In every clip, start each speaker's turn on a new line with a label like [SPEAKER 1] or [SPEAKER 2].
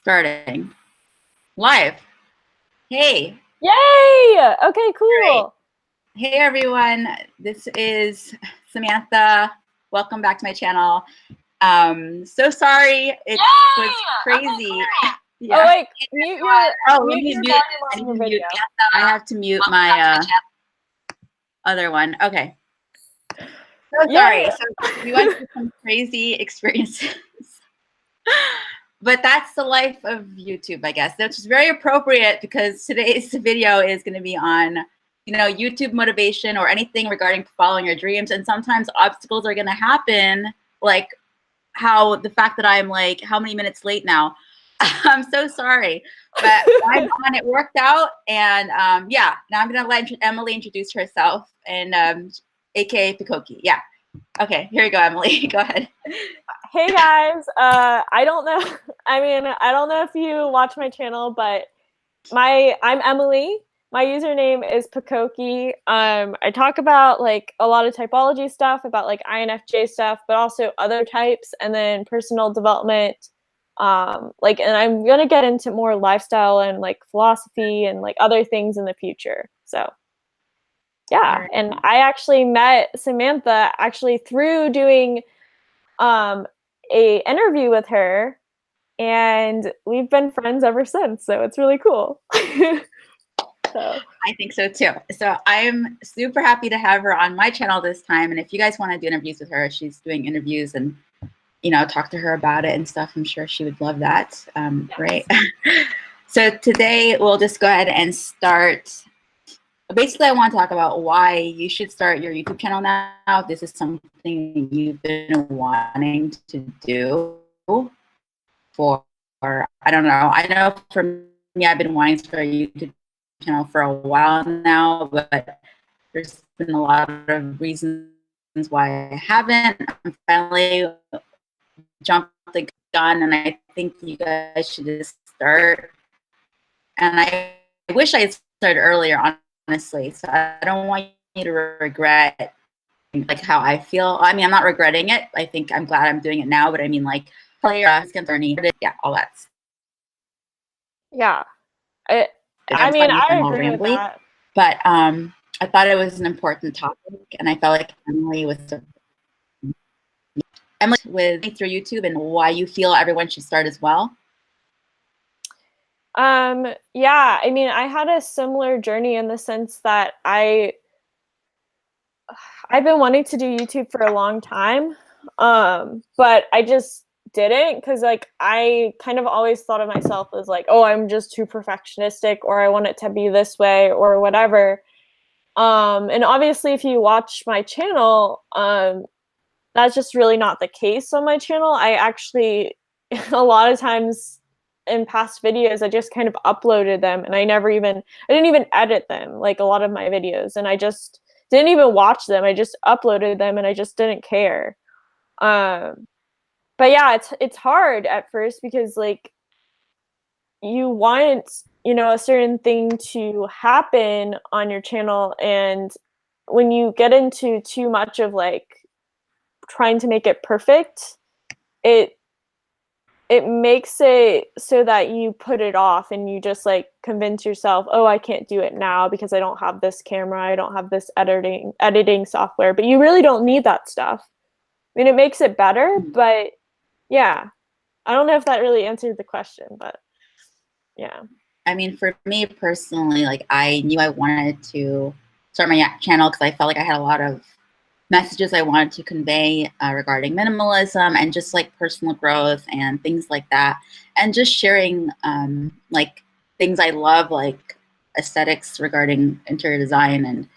[SPEAKER 1] Starting. Live. Hey.
[SPEAKER 2] Yay! Okay, cool.
[SPEAKER 1] Great. Hey everyone, this is Samantha. Welcome back to my channel. So sorry, it was crazy.
[SPEAKER 2] Okay,
[SPEAKER 1] Yeah.
[SPEAKER 2] oh wait, mute your
[SPEAKER 1] mute
[SPEAKER 2] volume on your video.
[SPEAKER 1] I have to mute my other one. Okay. So sorry.
[SPEAKER 2] Yay!
[SPEAKER 1] So we went through some crazy experiences. But that's the life of YouTube, I guess, which is very appropriate because today's video is going to be on, YouTube motivation or anything regarding following your dreams. And sometimes obstacles are going to happen, like how the fact that I'm like, how many minutes late now? I'm so sorry, but I'm on. It worked out. And yeah, now I'm going to let Emily introduce herself and AKA Pucokie. Yeah. Okay, here you go, Emily. Go ahead.
[SPEAKER 2] Hey guys, I don't know. I mean, I don't know if you watch my channel, but I'm Emily. My username is Pucokie. I talk about like a lot of typology stuff, about like INFJ stuff, but also other types, and then personal development. And I'm gonna get into more lifestyle and like philosophy and like other things in the future. So yeah,
[SPEAKER 1] Right.
[SPEAKER 2] and I actually met Samantha actually through doing a interview with her, and we've been friends ever since, so it's really cool. So
[SPEAKER 1] I think so too. So I'm super happy to have her on my channel this time. And if you guys want to do interviews with her, she's doing interviews and, talk to her about it and stuff. I'm sure she would love that. Yes. Right. So today we'll just go ahead and start. Basically, I want to talk about why you should start your YouTube channel now. If this is something you've been wanting to do for, I don't know. I know for me, I've been wanting to start a YouTube channel for a while now, but there's been a lot of reasons why I haven't. I'm finally jumped the gun, and I think you guys should just start. And I wish I had started earlier, honestly. So I don't want you to regret like how I feel. I mean, I'm not regretting it. I think I'm glad I'm doing it now, but I mean, like, yeah, all that.
[SPEAKER 2] yeah, I mean, I agree with that.
[SPEAKER 1] But I thought it was an important topic, and I felt like Emily was with me through YouTube, and why you feel everyone should start as well.
[SPEAKER 2] Yeah, I mean, I had a similar journey in the sense that I've been wanting to do YouTube for a long time, but I just didn't, because like I kind of always thought of myself as like, oh, I'm just too perfectionistic, or I want it to be this way or whatever. And obviously if you watch my channel, that's just really not the case on my channel. I actually a lot of times in past videos I just kind of uploaded them, and I didn't even edit them, like a lot of my videos, and I just didn't even watch them. I just uploaded them, and I just didn't care. But yeah, it's hard at first because like you want, a certain thing to happen on your channel, and when you get into too much of like trying to make it perfect, it makes it so that you put it off, and you just like convince yourself, oh, I can't do it now because I don't have this camera, I don't have this editing software. But you really don't need that stuff. I mean, it makes it better, but yeah, I don't know if that really answered the question, but yeah.
[SPEAKER 1] I mean, for me personally, like I knew I wanted to start my channel because I felt like I had a lot of messages I wanted to convey regarding minimalism and just like personal growth and things like that, and just sharing like things I love, like aesthetics regarding interior design and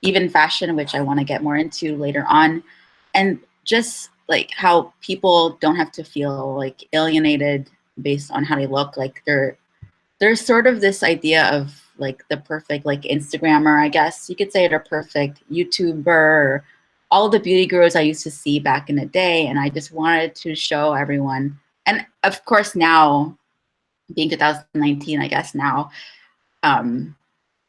[SPEAKER 1] even fashion, which I want to get more into later on, and just like how people don't have to feel like alienated based on how they look. Like there's sort of this idea of like the perfect like Instagrammer, I guess you could say, it, or perfect YouTuber, or all the beauty gurus I used to see back in the day. And I just wanted to show everyone. And of course now, being 2019, I guess now,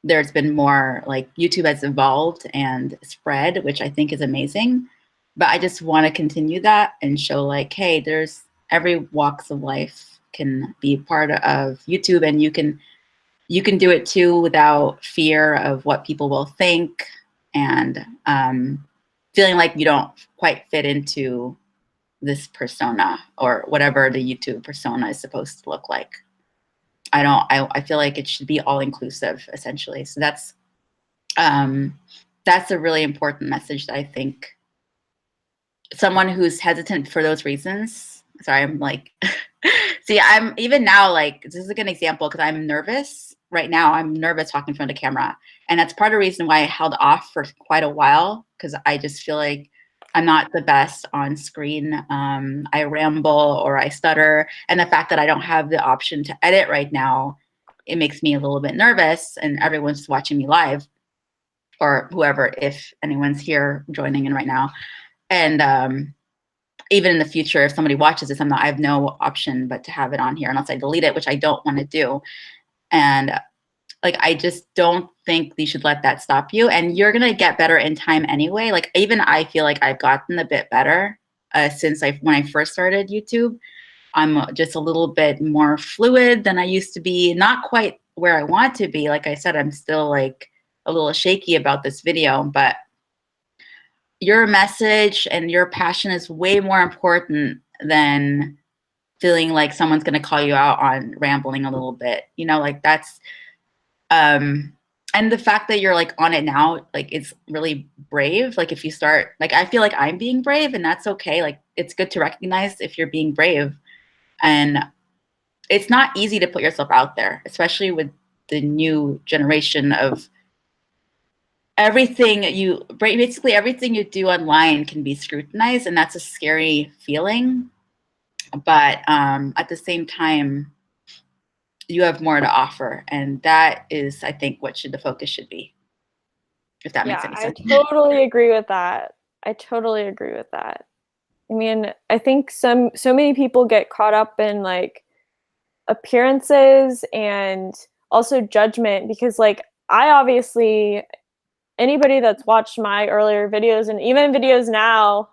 [SPEAKER 1] there's been more, like YouTube has evolved and spread, which I think is amazing. But I just want to continue that and show like, hey, there's every walks of life can be part of YouTube, and you can do it too without fear of what people will think, and feeling like you don't quite fit into this persona or whatever the YouTube persona is supposed to look like. I feel like it should be all inclusive, essentially. So that's a really important message that I think someone who's hesitant for those reasons. Sorry, I'm like, see, I'm even now, like, this is a good example because I'm nervous right now. I'm nervous talking in front of the camera. And that's part of the reason why I held off for quite a while, because I just feel like I'm not the best on screen. I ramble or I stutter. And the fact that I don't have the option to edit right now, it makes me a little bit nervous, and everyone's watching me live, or whoever, if anyone's here joining in right now. And even in the future, if somebody watches this, I have no option but to have it on here unless I delete it, which I don't want to do. And like, I just don't think you should let that stop you. And you're going to get better in time anyway. Like, even I feel like I've gotten a bit better since when I first started YouTube. I'm just a little bit more fluid than I used to be. Not quite where I want to be. Like I said, I'm still like a little shaky about this video, but your message and your passion is way more important than feeling like someone's going to call you out on rambling a little bit. You know, like that's, and the fact that you're like on it now, like, it's really brave. Like, if you start, like, I feel like I'm being brave, and that's okay. Like, it's good to recognize if you're being brave. And it's not easy to put yourself out there, especially with the new generation of basically everything you do online can be scrutinized, and that's a scary feeling. But at the same time, you have more to offer, and that is, I think, what the focus should be, if that makes any sense.
[SPEAKER 2] I totally agree with that. I totally agree with that. I mean, I think so many people get caught up in like appearances and also judgment, because like, I obviously, anybody that's watched my earlier videos and even videos now,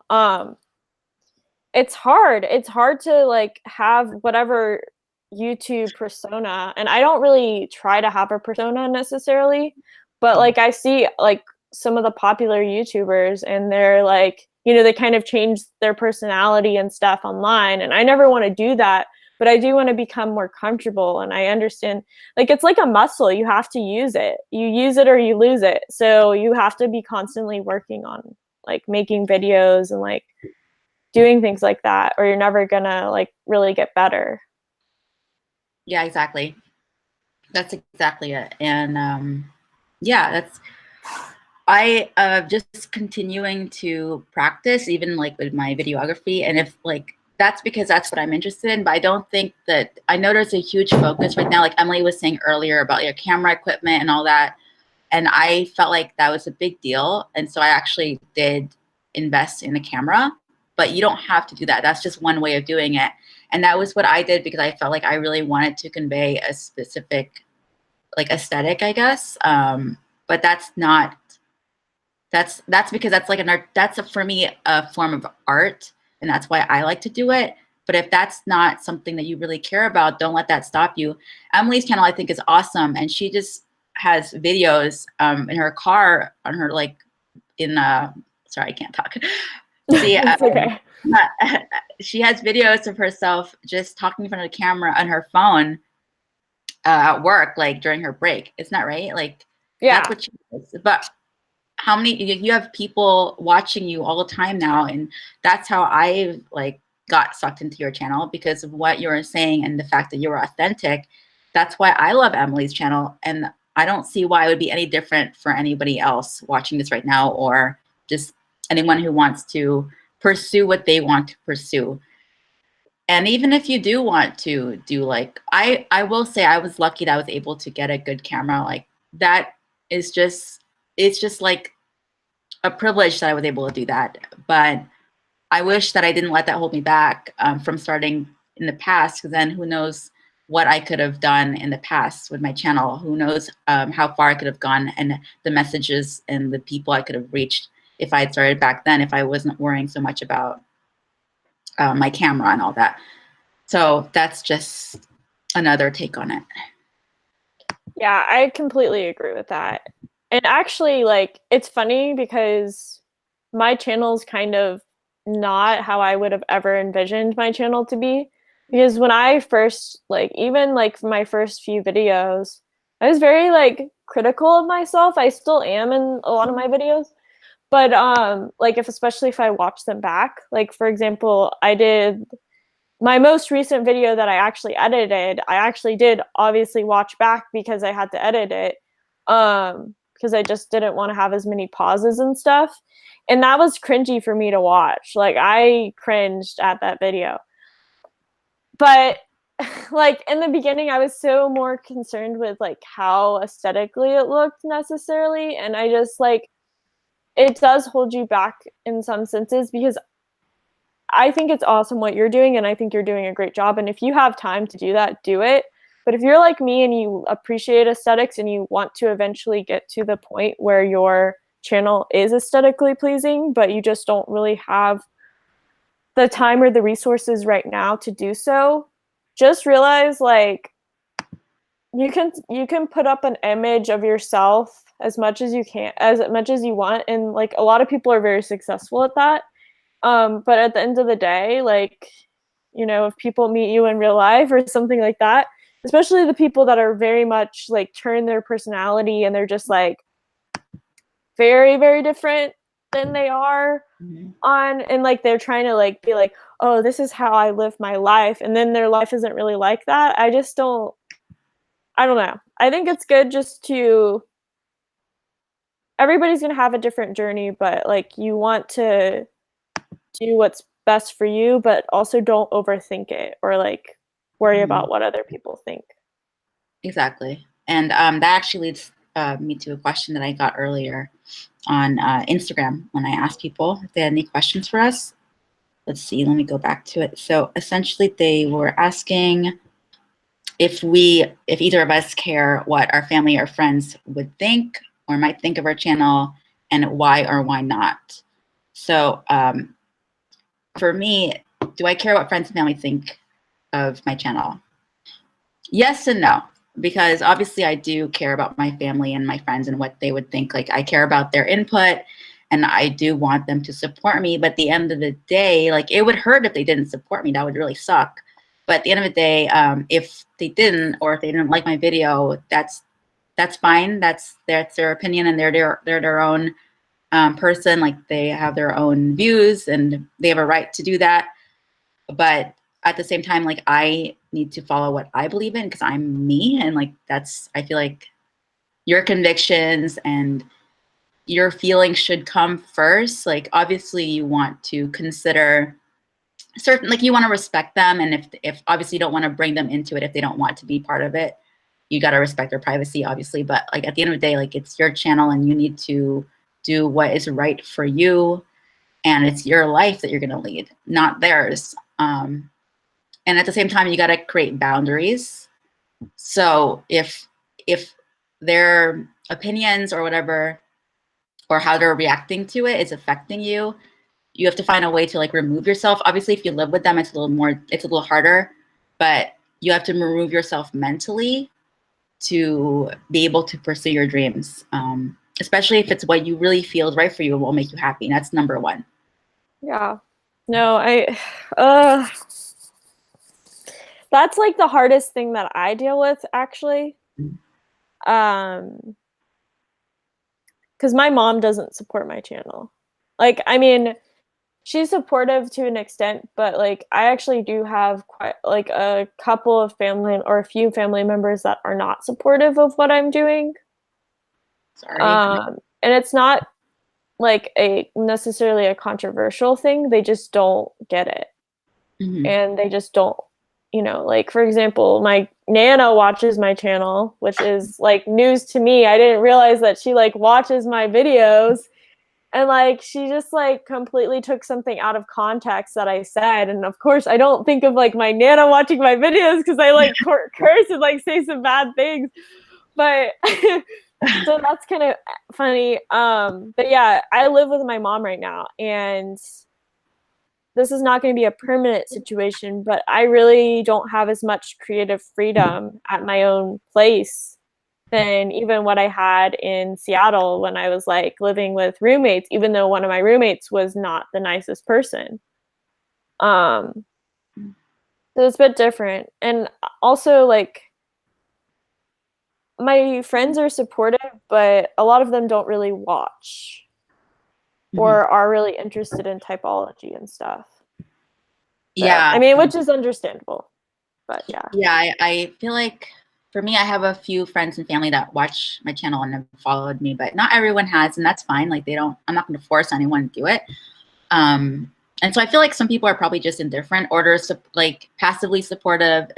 [SPEAKER 2] it's hard to like have whatever YouTube persona. And I don't really try to have a persona necessarily, but like, I see like some of the popular YouTubers, and they're like, you know, they kind of change their personality and stuff online, and I never want to do that. But I do want to become more comfortable, and I understand, like, it's like a muscle. You have to use it. You use it or you lose it. So you have to be constantly working on like making videos and like doing things like that, or you're never gonna like really get better.
[SPEAKER 1] Yeah, exactly. That's exactly it. And yeah, I just continuing to practice, even like with my videography. And if like, that's because that's what I'm interested in. But I don't think that, I know there's a huge focus right now, like Emily was saying earlier about your camera equipment and all that. And I felt like that was a big deal. And so I actually did invest in a camera, but you don't have to do that. That's just one way of doing it. And that was what I did because I felt like I really wanted to convey a specific like aesthetic, I guess. But that's because that's like an art, for me a form of art, and that's why I like to do it. But if that's not something that you really care about, don't let that stop you. Emily's channel, I think, is awesome, and she just has videos in her car, on her like sorry, I can't talk. See,
[SPEAKER 2] Okay.
[SPEAKER 1] She has videos of herself just talking in front of the camera on her phone at work, like during her break. It's not right, like, yeah, that's what she does. But how many, you have people watching you all the time now, and that's how I like got sucked into your channel, because of what you were saying and the fact that you were authentic. That's why I love Emily's channel, and I don't see why it would be any different for anybody else watching this right now, or just anyone who wants to pursue what they want to pursue. And even if you do want to do like, I will say I was lucky that I was able to get a good camera. Like, that is just, it's just like a privilege that I was able to do that. But I wish that I didn't let that hold me back from starting in the past, because then who knows what I could have done in the past with my channel. Who knows how far I could have gone, and the messages and the people I could have reached if I had started back then, if I wasn't worrying so much about my camera and all that. So that's just another take on it.
[SPEAKER 2] Yeah, I completely agree with that. And actually, like, it's funny because my channel's kind of not how I would have ever envisioned my channel to be. Because when I first, like, even like my first few videos, I was very like critical of myself. I still am in a lot of my videos. But like if especially if I watch them back, like for example, I did my most recent video that I actually edited, I actually did obviously watch back because I had to edit it. Because I just didn't want to have as many pauses and stuff. And that was cringy for me to watch. Like I cringed at that video. But like in the beginning I was so more concerned with like how aesthetically it looked necessarily. And I just like it does hold you back in some senses because I think it's awesome what you're doing, and I think you're doing a great job. And if you have time to do that, do it. But if you're like me and you appreciate aesthetics and you want to eventually get to the point where your channel is aesthetically pleasing, but you just don't really have the time or the resources right now to do so, just realize like you can put up an image of yourself as much as you can, as much as you want, and like a lot of people are very successful at that. But at the end of the day, like, you know, if people meet you in real life or something like that, especially the people that are very much like turn their personality and they're just like very, very different than they are on, and like they're trying to like be like, oh, this is how I live my life, and then their life isn't really like that. I don't know. I think it's good just to everybody's gonna have a different journey, but like you want to do what's best for you, but also don't overthink it or like worry about what other people think.
[SPEAKER 1] Exactly. And that actually leads me to a question that I got earlier on Instagram when I asked people if they had any questions for us. Let's see, let me go back to it. So essentially they were asking if either of us care what our family or friends would think or might think of our channel and why or why not. So for me, do I care what friends and family think of my channel? Yes and no, because obviously I do care about my family and my friends and what they would think. Like I care about their input and I do want them to support me. But at the end of the day, like it would hurt if they didn't support me. That would really suck. But at the end of the day, if they didn't, or if they didn't like my video, that's fine. That's their opinion, and they're their own person. Like they have their own views, and they have a right to do that. But at the same time, like I need to follow what I believe in because I'm me, and like I feel like your convictions and your feelings should come first. Like obviously you want to consider certain, like you want to respect them, and if obviously you don't want to bring them into it if they don't want to be part of it, you got to respect their privacy, obviously. But like at the end of the day, like it's your channel and you need to do what is right for you, and it's your life that you're going to lead, not theirs. And at the same time, you got to create boundaries. So if their opinions or whatever, or how they're reacting to it is affecting you, you have to find a way to like remove yourself. Obviously, if you live with them, it's a little harder, but you have to remove yourself mentally to be able to pursue your dreams. Especially if it's what you really feel is right for you and will make you happy. And that's number one.
[SPEAKER 2] Yeah. No, that's like the hardest thing that I deal with actually. Because my mom doesn't support my channel. Like, I mean, she's supportive to an extent, but like I actually do have quite like a couple of family or a few family members that are not supportive of what I'm doing.
[SPEAKER 1] Sorry.
[SPEAKER 2] And it's not like a necessarily a controversial thing. They just don't get it. And they just don't, you know, like for example, my Nana watches my channel, which is like news to me. I didn't realize that she like watches my videos. And like she just like completely took something out of context that I said. And of course I don't think of like my Nana watching my videos because I like curse and like say some bad things. But so that's kind of funny. But yeah, I live with my mom right now, and this is not going to be a permanent situation, but I really don't have as much creative freedom at my own place than even what I had in Seattle when I was like living with roommates, even though one of my roommates was not the nicest person. So it's a bit different. And also, like, my friends are supportive, but a lot of them don't really watch or are really interested in typology and stuff. So,
[SPEAKER 1] Yeah.
[SPEAKER 2] I mean, which is understandable, but yeah.
[SPEAKER 1] Yeah, I feel like for me, I have a few friends and family that watch my channel and have followed me, but not everyone has, and that's fine. Like I'm not going to force anyone to do it. And so I feel like some people are probably just indifferent, or like passively supportive.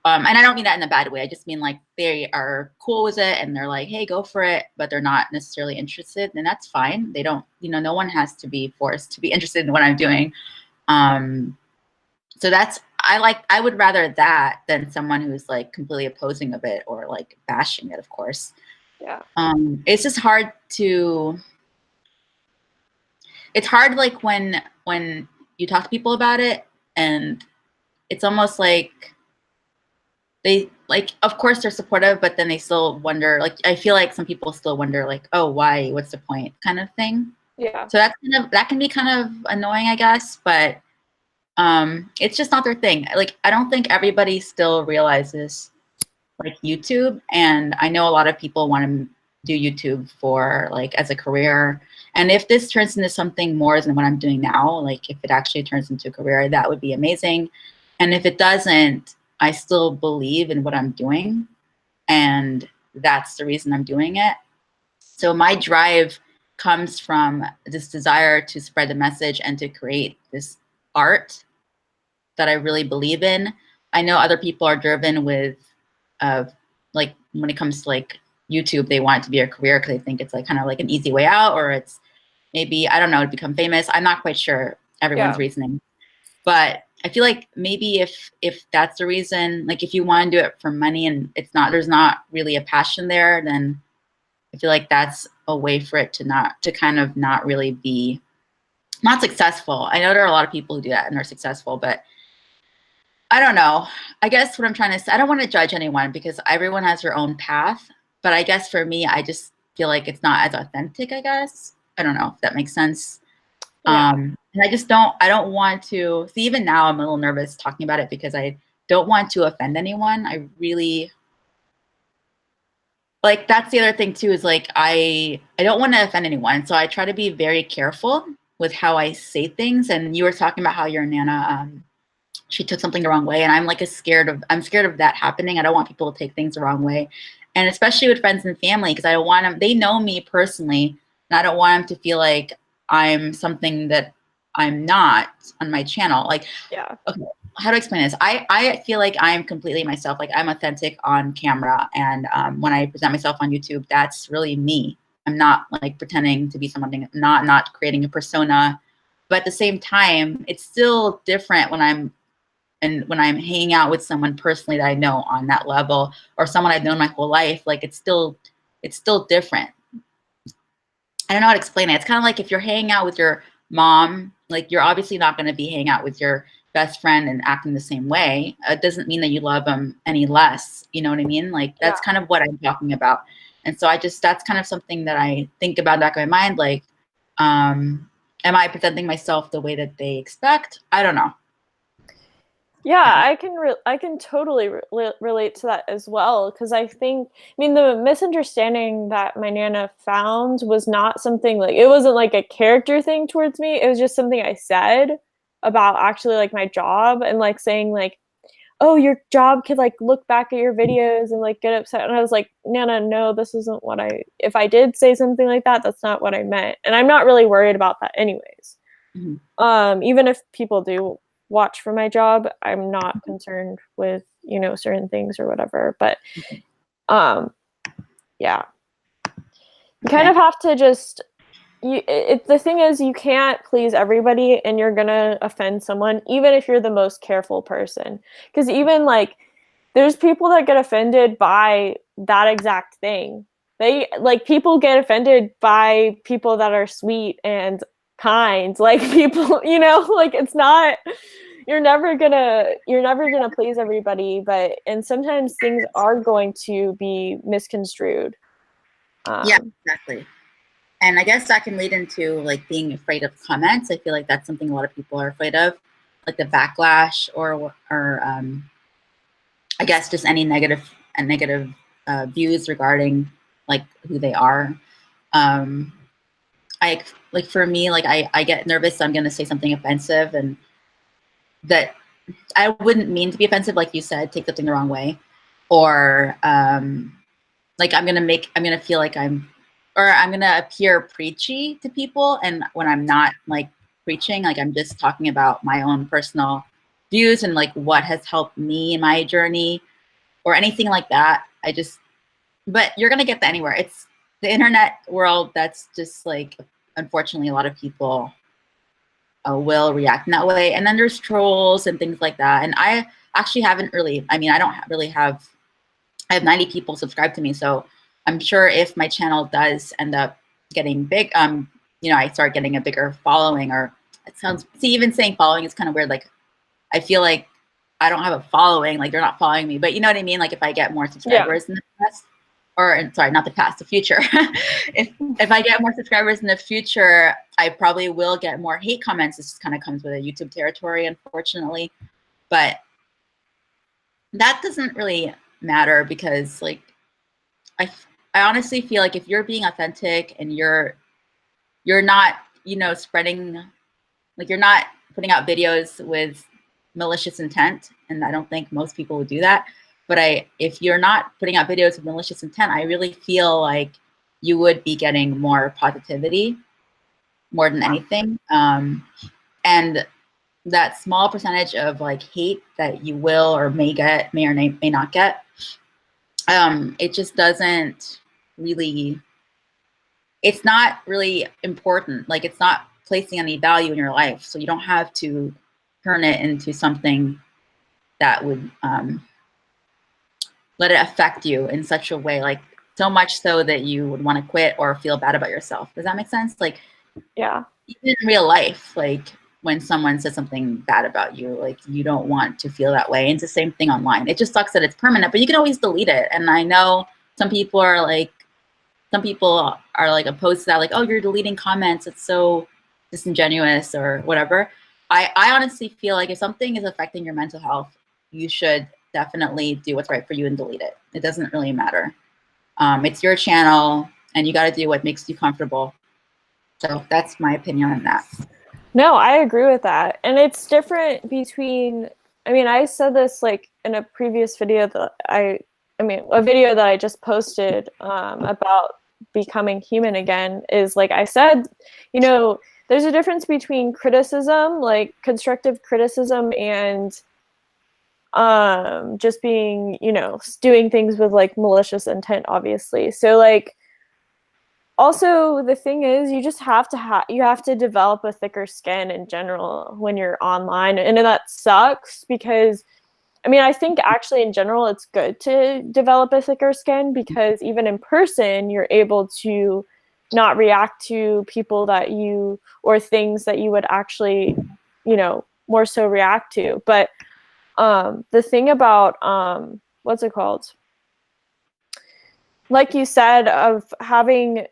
[SPEAKER 1] And I don't mean that in a bad way. I just mean like they are cool with it and they're like, hey, go for it, but they're not necessarily interested, and that's fine. They don't, no one has to be forced to be interested in what I'm doing. So I would rather that than someone who's like completely opposing of it or like bashing it, of course.
[SPEAKER 2] Yeah.
[SPEAKER 1] It's just hard it's hard like when you talk to people about it, and it's almost like they like, of course they're supportive, but then they still wonder, like, I feel like some people still wonder like, oh, why, what's the point, kind of thing.
[SPEAKER 2] Yeah.
[SPEAKER 1] So that can be kind of annoying, I guess, but it's just not their thing. Like, I don't think everybody still realizes like YouTube, and I know a lot of people want to do YouTube for like as a career. And if this turns into something more than what I'm doing now, like if it actually turns into a career, that would be amazing. And if it doesn't, I still believe in what I'm doing, and that's the reason I'm doing it. So my drive comes from this desire to spread the message and to create this art that I really believe in. I know other people are driven with, like when it comes to like YouTube, they want it to be a career because they think it's like kind of like an easy way out, or it's maybe, I don't know, to become famous. I'm not quite sure everyone's reasoning, but I feel like maybe if that's the reason, like if you want to do it for money and there's not really a passion there, then I feel like that's a way for it to kind of not really be not successful. I know there are a lot of people who do that and are successful, but I don't know. I guess what I'm trying to say, I don't want to judge anyone because everyone has their own path. But I guess for me, I just feel like it's not as authentic, I guess. I don't know if that makes sense.
[SPEAKER 2] Yeah.
[SPEAKER 1] And I don't want to see, even now I'm a little nervous talking about it because I don't want to offend anyone. I really, like, that's the other thing too, is like, I don't want to offend anyone. So I try to be very careful with how I say things. And you were talking about how your Nana, she took something the wrong way, and I'm like I'm scared of that happening. I don't want people to take things the wrong way, and especially with friends and family, because I don't want them, they know me personally, and I don't want them to feel like I'm something that I'm not on my channel. Like,
[SPEAKER 2] Yeah.
[SPEAKER 1] Okay, how to explain this? I feel like I'm completely myself. Like, I'm authentic on camera, and when I present myself on YouTube, that's really me. I'm not like pretending to be something, not creating a persona, but at the same time, it's still different when I'm hanging out with someone personally that I know on that level, or someone I've known my whole life. Like, it's still different. I don't know how to explain it. It's kind of like if you're hanging out with your mom, like, you're obviously not going to be hanging out with your best friend and acting the same way. It doesn't mean that you love them any less. You know what I mean? Like, that's kind of what I'm talking about. And so that's kind of something that I think about in the back of my mind. Like, am I presenting myself the way that they expect? I don't know.
[SPEAKER 2] Yeah, I can totally relate to that as well, because I mean, the misunderstanding that my Nana found was not something like, it wasn't like a character thing towards me. It was just something I said about actually like my job, and like saying like, oh, your job could like look back at your videos and like get upset. And I was like, Nana, no, this isn't what if I did say something like that, that's not what I meant. And I'm not really worried about that anyways. Even if people do watch for my job, I'm not concerned with, certain things or whatever. But yeah, you kind of have to just, the thing is, you can't please everybody, and you're gonna offend someone, even if you're the most careful person. Because even like, there's people that get offended by that exact thing. People get offended by people that are sweet and kind. Like people, you know, like it's not, you're never gonna please everybody, and sometimes things are going to be misconstrued.
[SPEAKER 1] Yeah, exactly. And I guess that can lead into like being afraid of comments. I feel like that's something a lot of people are afraid of, like the backlash or I guess just any negative views regarding like who they are. I like for me, like I get nervous. I'm going to say something offensive, and that I wouldn't mean to be offensive, like you said, take something the wrong way, or like I'm gonna feel like I'm gonna appear preachy to people, and when I'm not like preaching, like I'm just talking about my own personal views and like what has helped me in my journey or anything like that. But you're gonna get that anywhere. It's the internet world. That's just like, unfortunately, a lot of people will react in that way. And then there's trolls and things like that. And I actually haven't really, I mean, I don't really have, I have 90 people subscribed to me. So I'm sure if my channel does end up getting big, you know, I start getting a bigger following, or it sounds, see, even saying following is kind of weird. Like, I feel like I don't have a following, like they're not following me, but you know what I mean? Like if I get more subscribers in the past, sorry, not the past, the future. if I get more subscribers in the future, I probably will get more hate comments. This just kind of comes with a YouTube territory, unfortunately. But that doesn't really matter, because like I honestly feel like if you're being authentic and you're not, you know, spreading, like you're not putting out videos with malicious intent, and I don't think most people would do that. But if you're not putting out videos with malicious intent, I really feel like you would be getting more positivity more than anything. And that small percentage of like hate that you will or may get, may or may not get, it just doesn't really, it's not really important. Like it's not placing any value in your life. So you don't have to turn it into something that would let it affect you in such a way, like so much so that you would want to quit or feel bad about yourself. Does that make sense? Like,
[SPEAKER 2] yeah,
[SPEAKER 1] even in real life, like when someone says something bad about you, like you don't want to feel that way. And it's the same thing online. It just sucks that it's permanent, but you can always delete it. And I know some people are like opposed to that, like, oh, you're deleting comments, it's so disingenuous or whatever. I honestly feel like if something is affecting your mental health, you should definitely do what's right for you and delete it. It doesn't really matter. It's your channel and you got to do what makes you comfortable. So that's my opinion on that.
[SPEAKER 2] No, I agree with that. And it's different between, I mean, I said this like in a previous video that a video that I just posted about becoming human again, is like I said, you know, there's a difference between criticism, like constructive criticism, and just being, you know, doing things with like malicious intent, obviously. So like, also the thing is, you just have to develop a thicker skin in general when you're online, and that sucks because I mean, I think actually in general it's good to develop a thicker skin, because even in person you're able to not react to people that you, or things that you would actually, you know, more so react to. But the thing about what's it called? Like you said, of having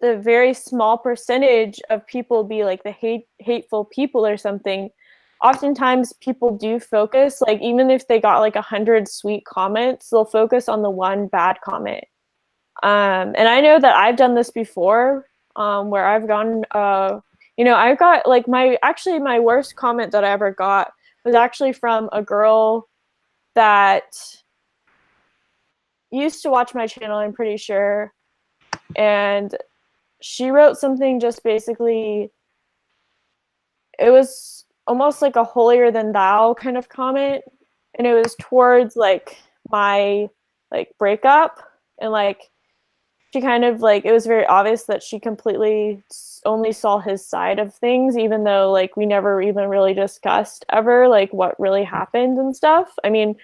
[SPEAKER 2] the very small percentage of people be like the hateful people or something, oftentimes people do focus, like even if they got like 100 sweet comments, they'll focus on the one bad comment. And I know that I've done this before, where I've gone, you know, I got like my worst comment that I ever got was actually from a girl that used to watch my channel, I'm pretty sure. And she wrote something just basically, it was almost like a holier than thou kind of comment. And it was towards like my like breakup, and like she kind of like, it was very obvious that she completely only saw his side of things, even though like we never even really discussed ever like what really happened and stuff. I mean,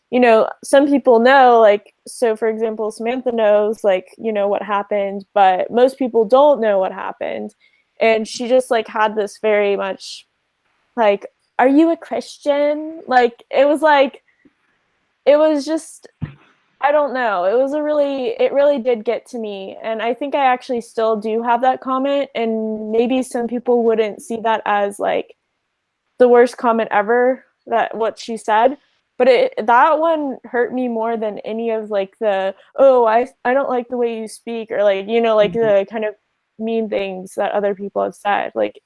[SPEAKER 2] you know, some people know, like, so for example, Samantha knows like, you know, what happened, but most people don't know what happened. and she just like had this very much like, are you a Christian? Like it was just, I don't know. It really did get to me. And I think I actually still do have that comment. And maybe some people wouldn't see that as like the worst comment ever, that what she said. But that one hurt me more than any of like the, oh, I don't like the way you speak, or like, you know, like the kind of mean things that other people have said. Like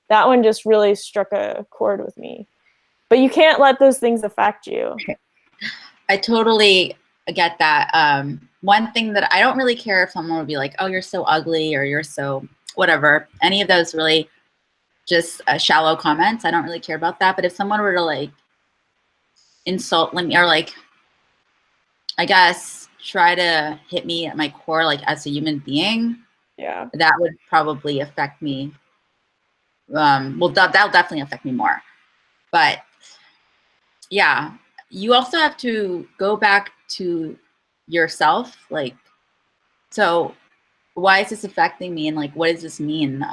[SPEAKER 2] that one just really struck a chord with me. But you can't let those things affect you.
[SPEAKER 1] I totally get that. One thing that I don't really care if someone would be like, oh, you're so ugly, or you're so whatever. Any of those really just shallow comments. I don't really care about that. But if someone were to like insult me, or like, I guess, try to hit me at my core, like as a human being,
[SPEAKER 2] yeah,
[SPEAKER 1] that would probably affect me. Well, that'll definitely affect me more. But yeah, you also have to go back to yourself. Like, so why is this affecting me? And like, what does this mean?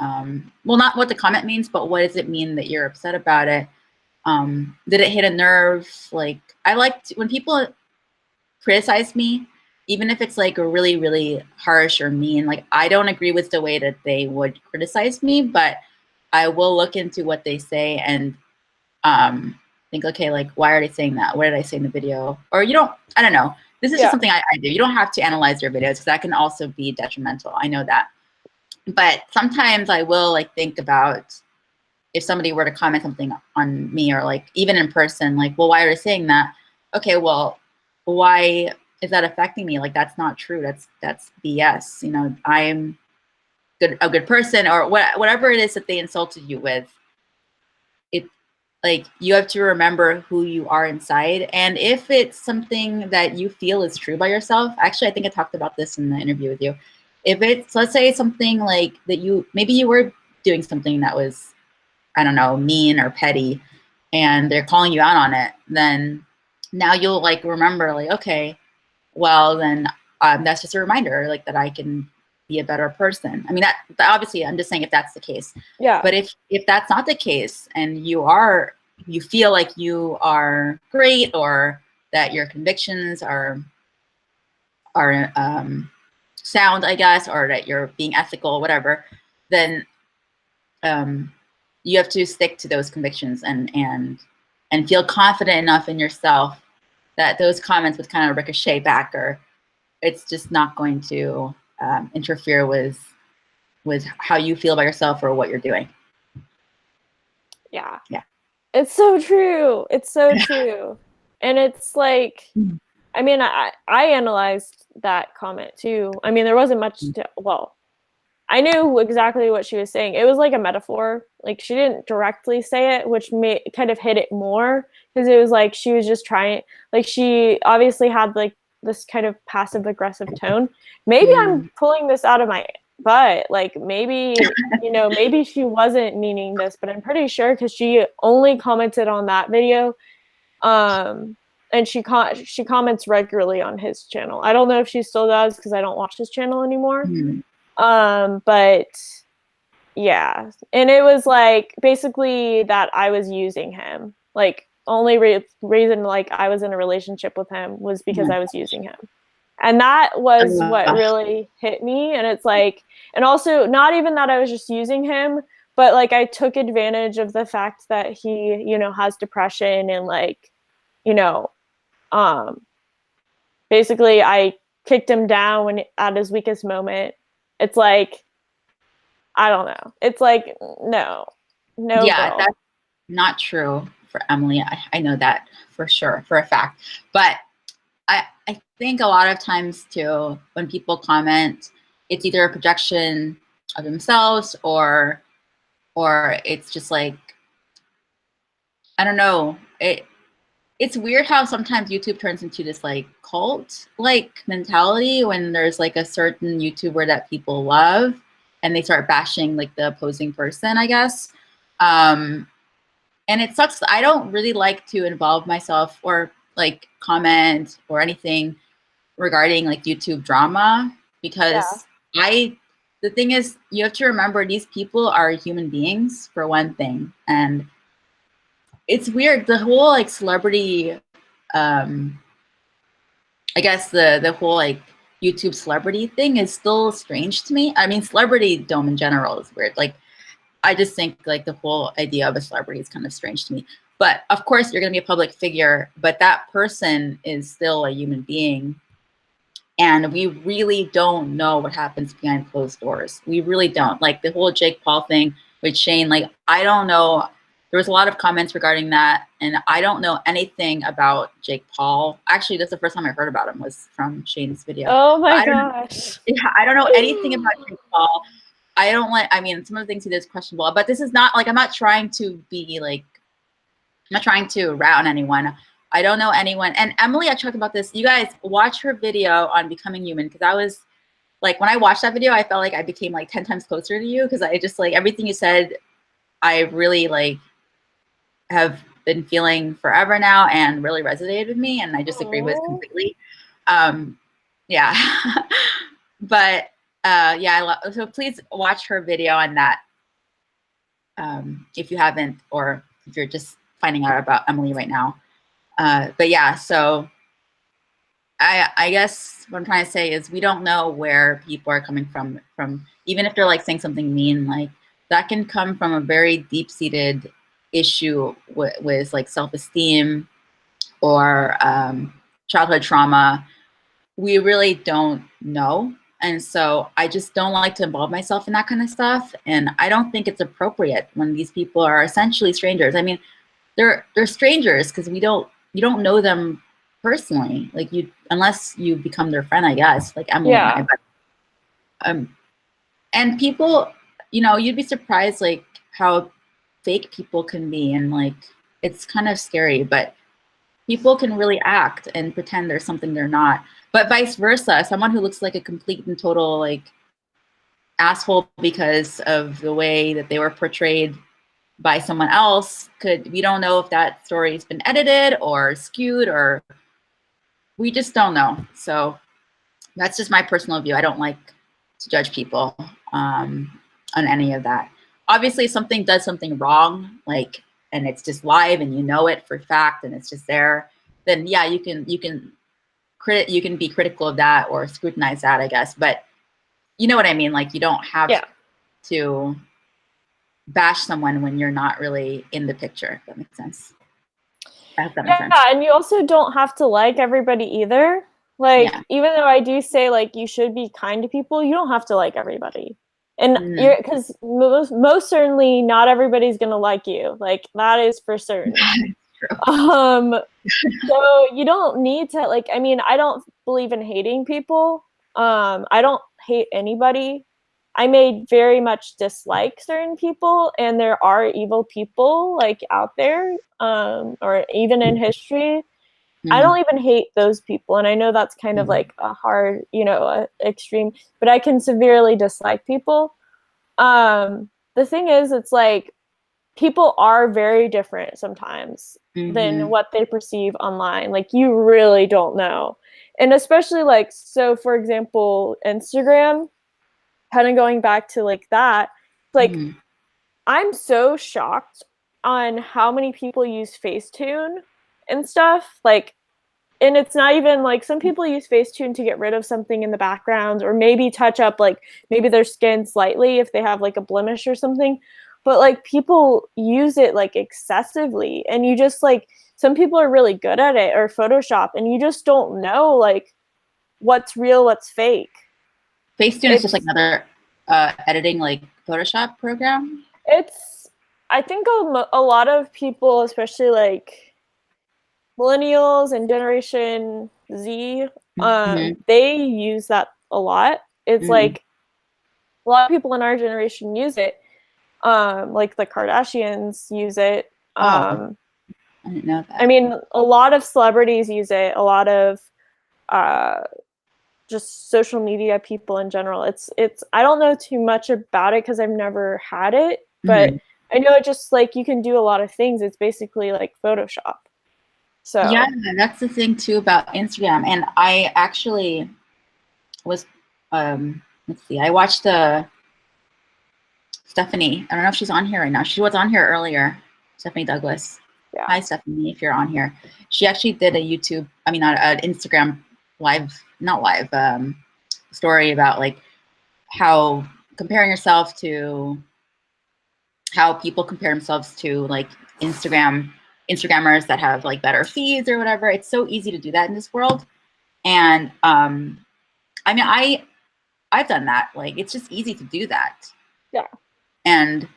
[SPEAKER 1] Well, not what the comment means, but what does it mean that you're upset about it? Did it hit a nerve? Like, I like when people criticize me, even if it's like a really, really harsh or mean. Like, I don't agree with the way that they would criticize me, but I will look into what they say and think, okay, like, why are they saying that? What did I say in the video? Or I don't know. This is just something I do. You don't have to analyze your videos, because that can also be detrimental. I know that. But sometimes I will like think about if somebody were to comment something on me, or like even in person, like, well, why are they saying that? Okay, well, why is that affecting me? Like, that's not true. That's BS. You know, I'm a good person, or whatever it is that they insulted you with. It, like, you have to remember who you are inside. And if it's something that you feel is true by yourself, actually, I think I talked about this in the interview with you. If it's, let's say, something like that, maybe you were doing something that was, I don't know, mean or petty, and they're calling you out on it, then now you'll like remember, like, okay, well, then that's just a reminder, like, that I can be a better person. I mean, that obviously, I'm just saying if that's the case.
[SPEAKER 2] Yeah.
[SPEAKER 1] But if that's not the case, and you feel like you are great, or that your convictions are sound, I guess, or that you're being ethical, whatever, then you have to stick to those convictions and feel confident enough in yourself that those comments would kind of ricochet back, or it's just not going to interfere with how you feel about yourself or what you're doing.
[SPEAKER 2] Yeah.
[SPEAKER 1] Yeah.
[SPEAKER 2] It's so true. It's so true. And it's like, I mean, I analyzed that comment too. I mean, there wasn't much well, I knew exactly what she was saying. It was like a metaphor. Like, she didn't directly say it, which kind of hit it more, because it was like she was just trying, like, she obviously had like this kind of passive aggressive tone. Maybe I'm pulling this out of my butt. Like, maybe, you know, maybe she wasn't meaning this, but I'm pretty sure, because she only commented on that video. And she comments regularly on his channel. I don't know if she still does, because I don't watch his channel anymore. But yeah, and it was like basically that I was using him. Like, only reason like I was in a relationship with him was because I was using him. And that was what really hit me. And it's like, and also not even that I was just using him, but like I took advantage of the fact that he, you know, has depression, and like, you know, basically I kicked him down at his weakest moment. It's like, I don't know. It's like, no,
[SPEAKER 1] Yeah,
[SPEAKER 2] girl.
[SPEAKER 1] that's not true for Emily. I know that for sure, for a fact. But I think a lot of times too, when people comment, it's either a projection of themselves, or it's just like, I don't know. It's weird how sometimes YouTube turns into this like cult like mentality when there's like a certain YouTuber that people love, and they start bashing like the opposing person, I guess. And it sucks. I don't really like to involve myself or like comment or anything regarding like YouTube drama, because I the thing is, you have to remember these people are human beings for one thing, and it's weird. The whole like celebrity, I guess the whole like YouTube celebrity thing is still strange to me. I mean, celebrity dome in general is weird. Like, I just think like the whole idea of a celebrity is kind of strange to me. But of course, you're going to be a public figure, but that person is still a human being. And we really don't know what happens behind closed doors. We really don't. Like the whole Jake Paul thing with Shane, like, I don't know. There was a lot of comments regarding that, and I don't know anything about Jake Paul. Actually, that's the first time I heard about him was from Shane's video.
[SPEAKER 2] Oh my gosh.
[SPEAKER 1] I don't know anything about Jake Paul. I don't like, I mean, some of the things he did is questionable, but this is not like, I'm not trying to be like, I'm not trying to rat on anyone. I don't know anyone. And Emily, I talked about this. You guys watch her video on becoming human, because I was like, when I watched that video, I felt like I became like 10 times closer to you, because I just like everything you said, I really like have been feeling forever now and really resonated with me, and I just agree with completely. Yeah. But yeah, so please watch her video on that if you haven't, or if you're just finding out about Emily right now. But yeah, so I guess what I'm trying to say is we don't know where people are coming from even if they're like saying something mean, like that can come from a very deep-seated issue with like self-esteem or childhood trauma. We really don't know. And so I just don't like to involve myself in that kind of stuff. And I don't think it's appropriate when these people are essentially strangers. I mean, they're strangers because you don't know them personally, like unless you become their friend, I guess, like Emily and I. But, and people, you know, you'd be surprised like how fake people can be, and like it's kind of scary, but people can really act and pretend there's something they're not. But vice versa, someone who looks like a complete and total like asshole because of the way that they were portrayed by someone else, we don't know if that story's been edited or skewed, or we just don't know. So that's just my personal view. I don't like to judge people on any of that. Obviously, if something does something wrong, like, and it's just live and you know it for fact and it's just there, then yeah, you can be critical of that or scrutinize that, I guess. But you know what I mean? Like, you don't have to bash someone when you're not really in the picture, if that makes sense. I hope that makes sense.
[SPEAKER 2] Yeah, and you also don't have to like everybody either. Like, even though I do say like you should be kind to people, you don't have to like everybody. And because most certainly not everybody's gonna like you. Like, that is for certain. So you don't need to, like, I mean, I don't believe in hating people. I don't hate anybody. I may very much dislike certain people, and there are evil people like out there, or even in history. I don't even hate those people, and I know that's kind of like a hard, you know, extreme, but I can severely dislike people. The thing is, it's like people are very different sometimes than what they perceive online. Like, you really don't know. And especially like, so for example, Instagram, kind of going back to like that, like I'm so shocked on how many people use Facetune and stuff. Like, and it's not even like, some people use Facetune to get rid of something in the background, or maybe touch up like maybe their skin slightly if they have like a blemish or something. But like, people use it like excessively, and you just like, some people are really good at it, or Photoshop, and you just don't know like what's real, what's fake.
[SPEAKER 1] Facetune is just like another editing like Photoshop program.
[SPEAKER 2] I think a lot of people, especially like millennials and Generation Z, they use that a lot. It's like a lot of people in our generation use it. Like the Kardashians use it.
[SPEAKER 1] I didn't know that.
[SPEAKER 2] I mean, a lot of celebrities use it. A lot of just social media people in general. It's I don't know too much about it because I've never had it, but I know it just like you can do a lot of things. It's basically like Photoshop. So
[SPEAKER 1] yeah, that's the thing too about Instagram. And I actually was let's see, I watched a Stephanie. I don't know if she's on here right now. She was on here earlier. Stephanie Douglas.
[SPEAKER 2] Yeah.
[SPEAKER 1] Hi, Stephanie, if you're on here. She actually did a YouTube, I mean, an Instagram not live, story about like how comparing yourself to how people compare themselves to like Instagrammers that have like better feeds or whatever. It's so easy to do that in this world. And I mean, I've done that. Like, it's just easy to do that.
[SPEAKER 2] Yeah.
[SPEAKER 1] And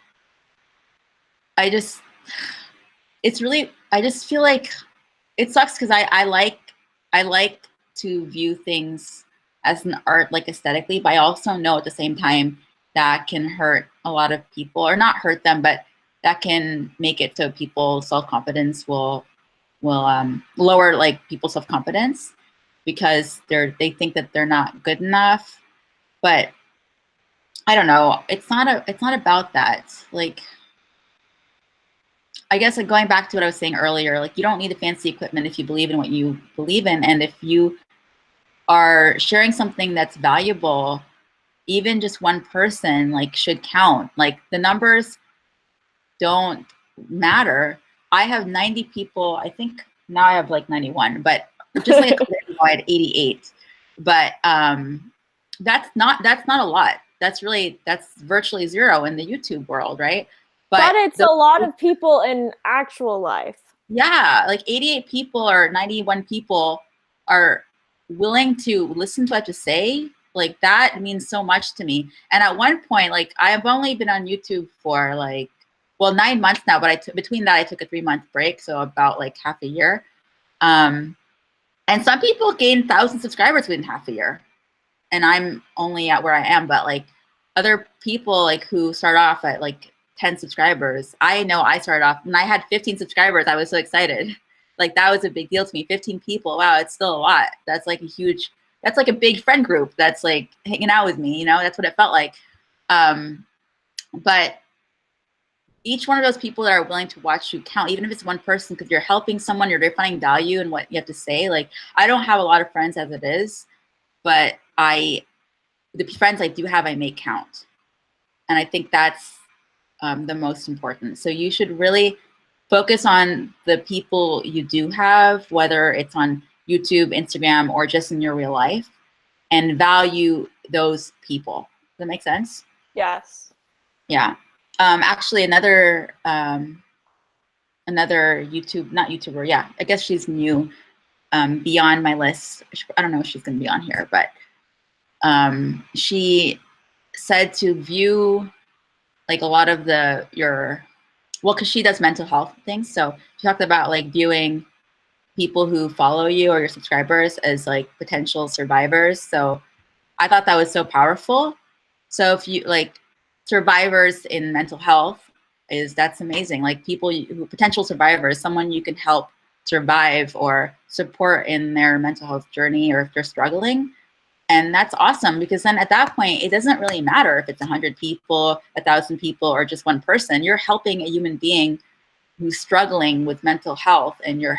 [SPEAKER 1] I just feel like it sucks because I like to view things as an art, like aesthetically, but I also know at the same time that can hurt a lot of people, or not hurt them, but that can make it so people's self-confidence will lower, like people's self-confidence, because they think that they're not good enough. But I don't know. It's not about that. Like, I guess like going back to what I was saying earlier, like you don't need the fancy equipment if you believe in what you believe in. And if you are sharing something that's valuable, even just one person like should count. Like the numbers don't matter. I have 90 people. I think now I have like 91, but just like a couple days ago, I had 88. But that's not a lot. That's virtually zero in the YouTube world, right?
[SPEAKER 2] But it's a lot of people in actual life.
[SPEAKER 1] Yeah, like 88 people or 91 people are willing to listen to what I have to say. Like that means so much to me. And at one point, like I have only been on YouTube for like, well, 9 months now, but between that I took a 3-month break, so about like half a year. And some people gain 1,000 subscribers within half a year, and I'm only at where I am. But like other people like who start off at like 10 subscribers. I know I started off when I had 15 subscribers. I was so excited. Like that was a big deal to me. 15 people. Wow, it's still a lot. That's like a big friend group that's like hanging out with me, you know, that's what it felt like. But each one of those people that are willing to watch you count, even if it's one person, because you're helping someone, you're finding value in what you have to say. Like I don't have a lot of friends as it is, but the friends I do have, I make count. And I think that's the most important. So you should really focus on the people you do have, whether it's on YouTube, Instagram, or just in your real life, and value those people. Does that make sense?
[SPEAKER 2] Yes.
[SPEAKER 1] Yeah. Actually, another YouTube, not YouTuber. Yeah, I guess she's new. Beyond my list. I don't know if she's going to be on here, but she said to view like a lot of because she does mental health things. So she talked about like viewing people who follow you or your subscribers as like potential survivors. So I thought that was so powerful. So if you like survivors in mental health, that's amazing. Like people who potential survivors, someone you can help survive or support in their mental health journey, or if they're struggling. And that's awesome, because then at that point, it doesn't really matter if it's 100 people, 1,000 people, or just one person. You're helping a human being who's struggling with mental health, and you're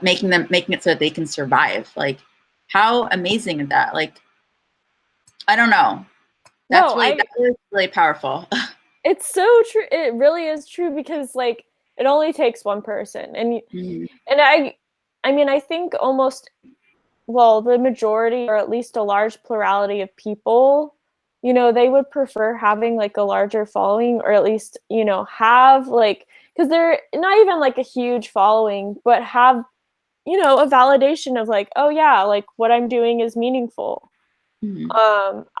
[SPEAKER 1] making it so that they can survive. Like, how amazing is that? Like, I don't know. That's really powerful.
[SPEAKER 2] It's so true. It really is true, because like it only takes one person, and and I mean, I think almost, well, the majority, or at least a large plurality of people, you know, they would prefer having like a larger following, or at least, you know, have like, because they're not even like a huge following, but have, you know, a validation of like, oh yeah, like what I'm doing is meaningful.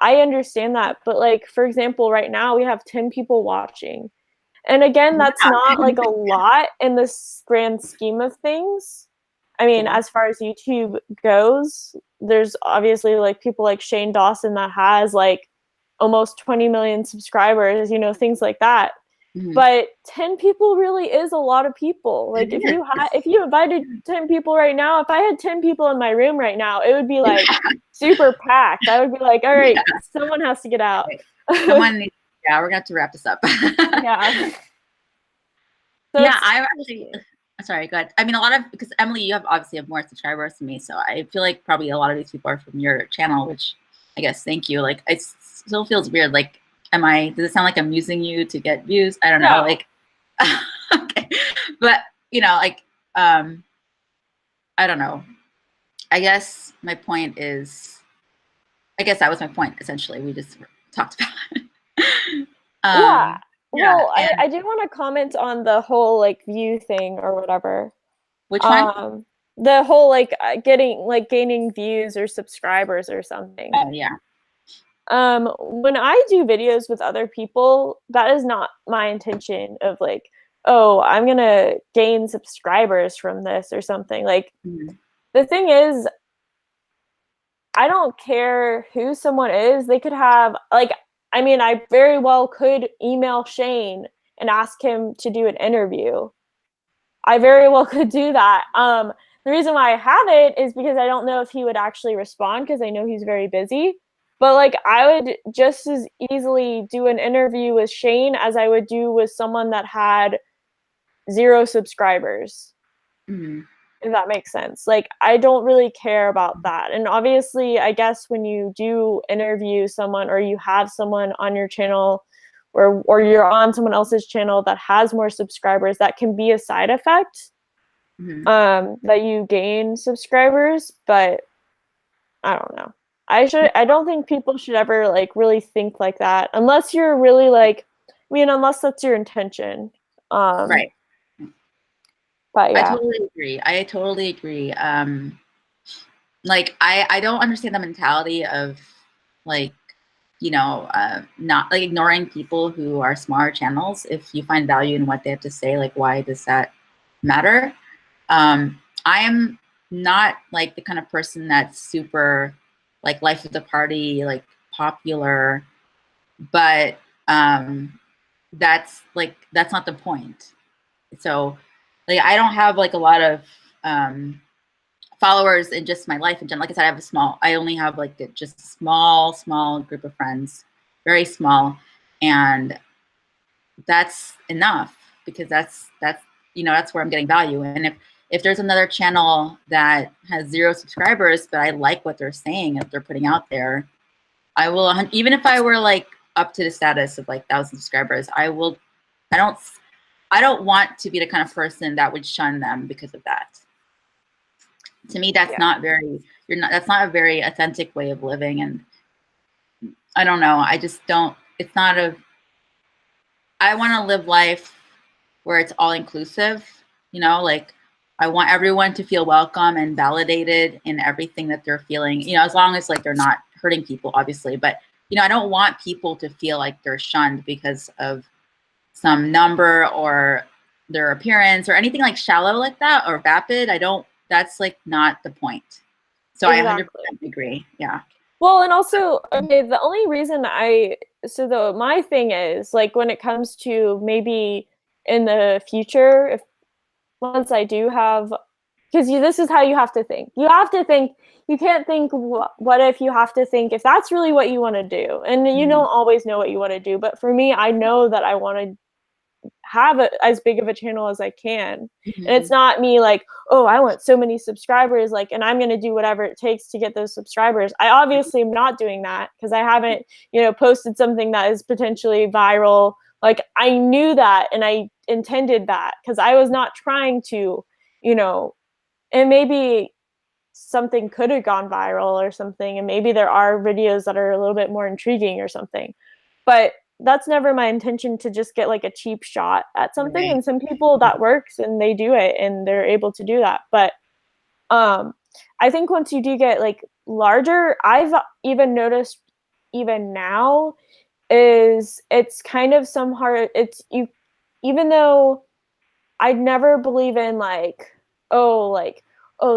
[SPEAKER 2] I understand that, but like, for example, right now we have 10 people watching. And again, that's not like a lot in this grand scheme of things. I mean, as far as YouTube goes, there's obviously like people like Shane Dawson that has like almost 20 million subscribers, you know, things like that. But 10 people really is a lot of people. Like if you invited 10 people right now, if I had 10 people in my room right now, it would be like super packed. I would be like, all right, someone has to get out.
[SPEAKER 1] Someone needs, yeah, we're gonna have to wrap this up.
[SPEAKER 2] Yeah. So
[SPEAKER 1] yeah, I'm actually sorry, go ahead. I mean, because Emily, you obviously have more subscribers than me, so I feel like probably a lot of these people are from your channel, which I guess thank you. Like it still feels weird. Like does it sound like I'm using you to get views? I don't know,
[SPEAKER 2] No.
[SPEAKER 1] like, okay. But, you know, like, I don't know. I guess my point is, I guess that was my point, essentially. We just talked about it.
[SPEAKER 2] Yeah.
[SPEAKER 1] Yeah,
[SPEAKER 2] Well,
[SPEAKER 1] and
[SPEAKER 2] I do want to comment on the whole like view thing or whatever.
[SPEAKER 1] which one?
[SPEAKER 2] Um, the whole like gaining views or subscribers or something.
[SPEAKER 1] Oh, yeah.
[SPEAKER 2] When I do videos with other people, that is not my intention of like, oh, I'm gonna gain subscribers from this or something. Like,
[SPEAKER 1] Mhm.
[SPEAKER 2] the thing is, I don't care who someone is. They could have like, I mean, I very well could email Shane and ask him to do an interview. I very well could do that. The reason why I haven't is because I don't know if he would actually respond because I know he's very busy. But like, I would just as easily do an interview with Shane as I would do with someone that had 0 subscribers,
[SPEAKER 1] Mhm.
[SPEAKER 2] if that makes sense. Like, I don't really care about that. And obviously, I guess when you do interview someone or you have someone on your channel or you're on someone else's channel that has more subscribers, that can be a side effect,
[SPEAKER 1] Mhm.
[SPEAKER 2] that you gain subscribers, but I don't know. I don't think people should ever like really think like that unless you're really like, I mean, unless that's your intention. Um,
[SPEAKER 1] Right.
[SPEAKER 2] but
[SPEAKER 1] I
[SPEAKER 2] yeah.
[SPEAKER 1] totally agree. I totally agree. Like, I don't understand the mentality of, like, you know, not like ignoring people who are smaller channels. If you find value in what they have to say, like, why does that matter? I am not like the kind of person that's super like life of the party, like popular, but that's not the point. So, like, I don't have like a lot of um, followers in just my life in general. Like I said, I only have like just a small group of friends, very small. And that's enough because that's, you know, that's where I'm getting value. And if there's another channel that has 0 subscribers, but I like what they're saying, if they're putting out there, I will, even if I were like up to the status of like 1,000 subscribers, I will, I don't, I don't want to be the kind of person that would shun them because of that. To me, that's
[SPEAKER 2] Yeah.
[SPEAKER 1] not very, that's not a very authentic way of living. And I don't know, I just don't, it's not a, I want to live life where it's all inclusive, you know, like I want everyone to feel welcome and validated in everything that they're feeling, you know, as long as like they're not hurting people, obviously. But, you know, I don't want people to feel like they're shunned because of some number or their appearance or anything like shallow like that or vapid. I don't, that's like not the point. So I
[SPEAKER 2] Exactly.
[SPEAKER 1] 100% agree. Yeah.
[SPEAKER 2] Well, and also, okay, the only reason my thing is like when it comes to maybe in the future, if once I do have, because this is how you have to think. You have to think, you can't think, what if, you have to think if that's really what you want to do. And you
[SPEAKER 1] Mhm.
[SPEAKER 2] don't always know what you want to do. But for me, I know that I want to have as big of a channel as I can. And it's
[SPEAKER 1] Mhm.
[SPEAKER 2] not me like, oh, I want so many subscribers, like, and I'm going to do whatever it takes to get those subscribers. I obviously am not doing that because I haven't, posted something that is potentially viral. Like, I knew that and I intended that because I was not trying to, you know, and maybe something could have gone viral or something. And maybe there are videos that are a little bit more intriguing or something. But that's never my intention to just get like a cheap shot at something.
[SPEAKER 1] Right.
[SPEAKER 2] And some people that works and they do it and they're able to do that. But um I think once you do get like larger, I've even noticed even now is it's kind of some hard, it's you, even though I'd never believe in like, oh,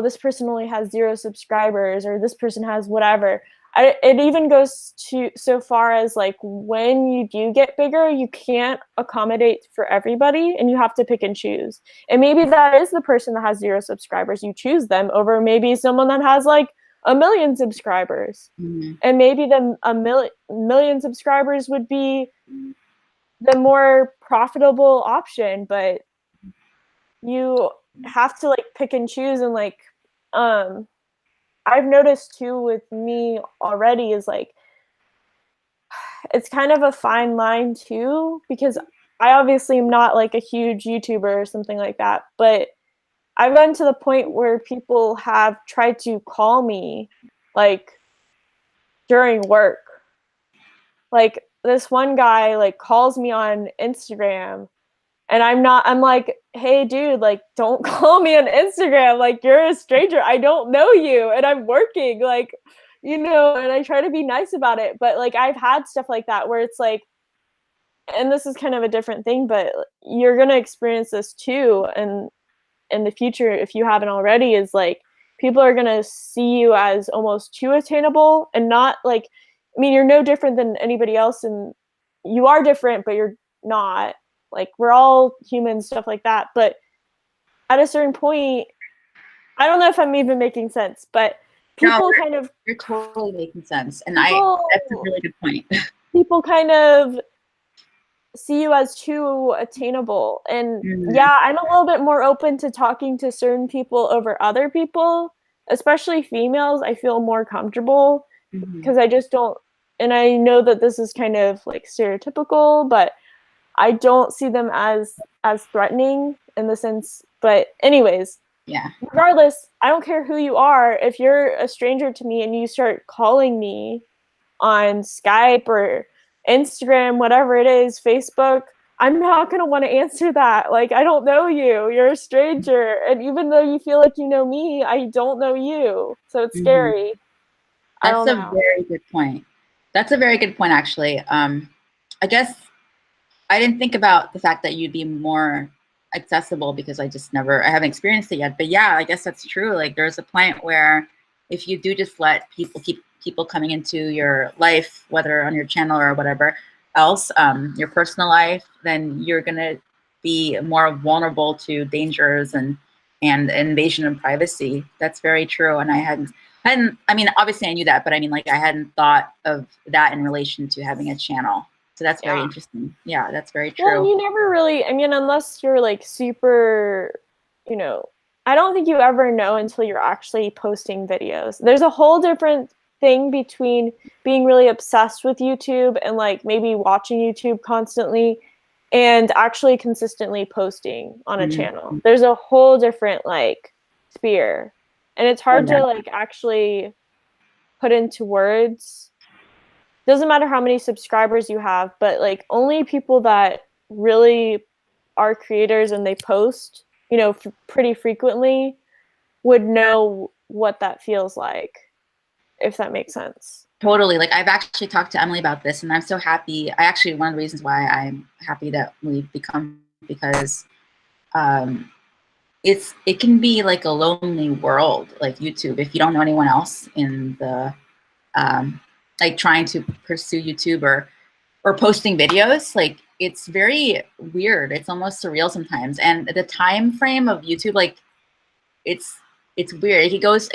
[SPEAKER 2] this person only has 0 subscribers or this person has whatever. It even goes to so far as like when you do get bigger, you can't accommodate for everybody and you have to pick and choose. And maybe that is the person that has 0 subscribers. You choose them over maybe someone that has like 1 million subscribers.
[SPEAKER 1] Mhm.
[SPEAKER 2] And maybe the million subscribers would be the more profitable option, but you have to like pick and choose. And like um I've noticed too with me already is like it's kind of a fine line too, because I obviously am not like a huge YouTuber or something like that, but I've gotten to the point where people have tried to call me like during work. Like this one guy like calls me on Instagram, and I'm like, hey dude, like don't call me on Instagram. Like you're a stranger. I don't know you and I'm working. Like, you know, and I try to be nice about it. But like I've had stuff like that where it's like, and this is kind of a different thing, but you're gonna experience this too. And in the future, if you haven't already, is like people are gonna see you as almost too attainable and not like, I mean, you're no different than anybody else, and you are different, but you're not. Like we're all human, stuff like that. But at a certain point, I don't know if I'm even making sense, but
[SPEAKER 1] No,
[SPEAKER 2] people kind of
[SPEAKER 1] you're totally making sense. And
[SPEAKER 2] people
[SPEAKER 1] that's a really good point.
[SPEAKER 2] people kind of see you as too attainable. And
[SPEAKER 1] Mhm.
[SPEAKER 2] yeah, I'm a little bit more open to talking to certain people over other people, especially females. I feel more comfortable
[SPEAKER 1] Mhm.
[SPEAKER 2] because I just don't, and I know that this is kind of like stereotypical, but I don't see them as threatening in the sense. But anyways,
[SPEAKER 1] Yeah.
[SPEAKER 2] regardless, I don't care who you are. If you're a stranger to me and you start calling me on Skype or Instagram, whatever it is, Facebook, I'm not going to want to answer that. Like, I don't know you. You're a stranger. And even though you feel like you know me, I don't know you. So it's
[SPEAKER 1] Mhm.
[SPEAKER 2] scary. I
[SPEAKER 1] That's
[SPEAKER 2] don't
[SPEAKER 1] a
[SPEAKER 2] know.
[SPEAKER 1] very good point. That's a very good point, actually. I guess I didn't think about the fact that you'd be more accessible because I haven't experienced it yet. But yeah, I guess that's true. Like there's a point where if you do just let people keep people coming into your life, whether on your channel or whatever else, your personal life, then you're gonna be more vulnerable to dangers and invasion of privacy. That's very true. And I hadn't, I mean, obviously I knew that, but I mean, like I hadn't thought of that in relation to having a channel. So that's very
[SPEAKER 2] Yeah.
[SPEAKER 1] interesting. Yeah, that's very
[SPEAKER 2] Well,
[SPEAKER 1] true.
[SPEAKER 2] you never really, I mean, unless you're like super, you know, I don't think you ever know until you're actually posting videos. There's a whole different thing between being really obsessed with YouTube and like maybe watching YouTube constantly and actually consistently posting on a channel.
[SPEAKER 1] Mhm.
[SPEAKER 2] There's a whole different like sphere. And it's
[SPEAKER 1] Oh,
[SPEAKER 2] hard
[SPEAKER 1] yeah.
[SPEAKER 2] to like actually put into words. Doesn't matter how many subscribers you have, but like only people that really are creators and they post, you know, pretty frequently would know what that feels like, if that makes sense.
[SPEAKER 1] Totally. Like I've actually talked to Emily about this, and I'm so happy. I actually one of the reasons why I'm happy that we've become because um, it can be like a lonely world, like YouTube, if you don't know anyone else in the like trying to pursue YouTube or posting videos. Like it's very weird. It's almost surreal sometimes. And the time frame of YouTube, like it's it's weird. It goes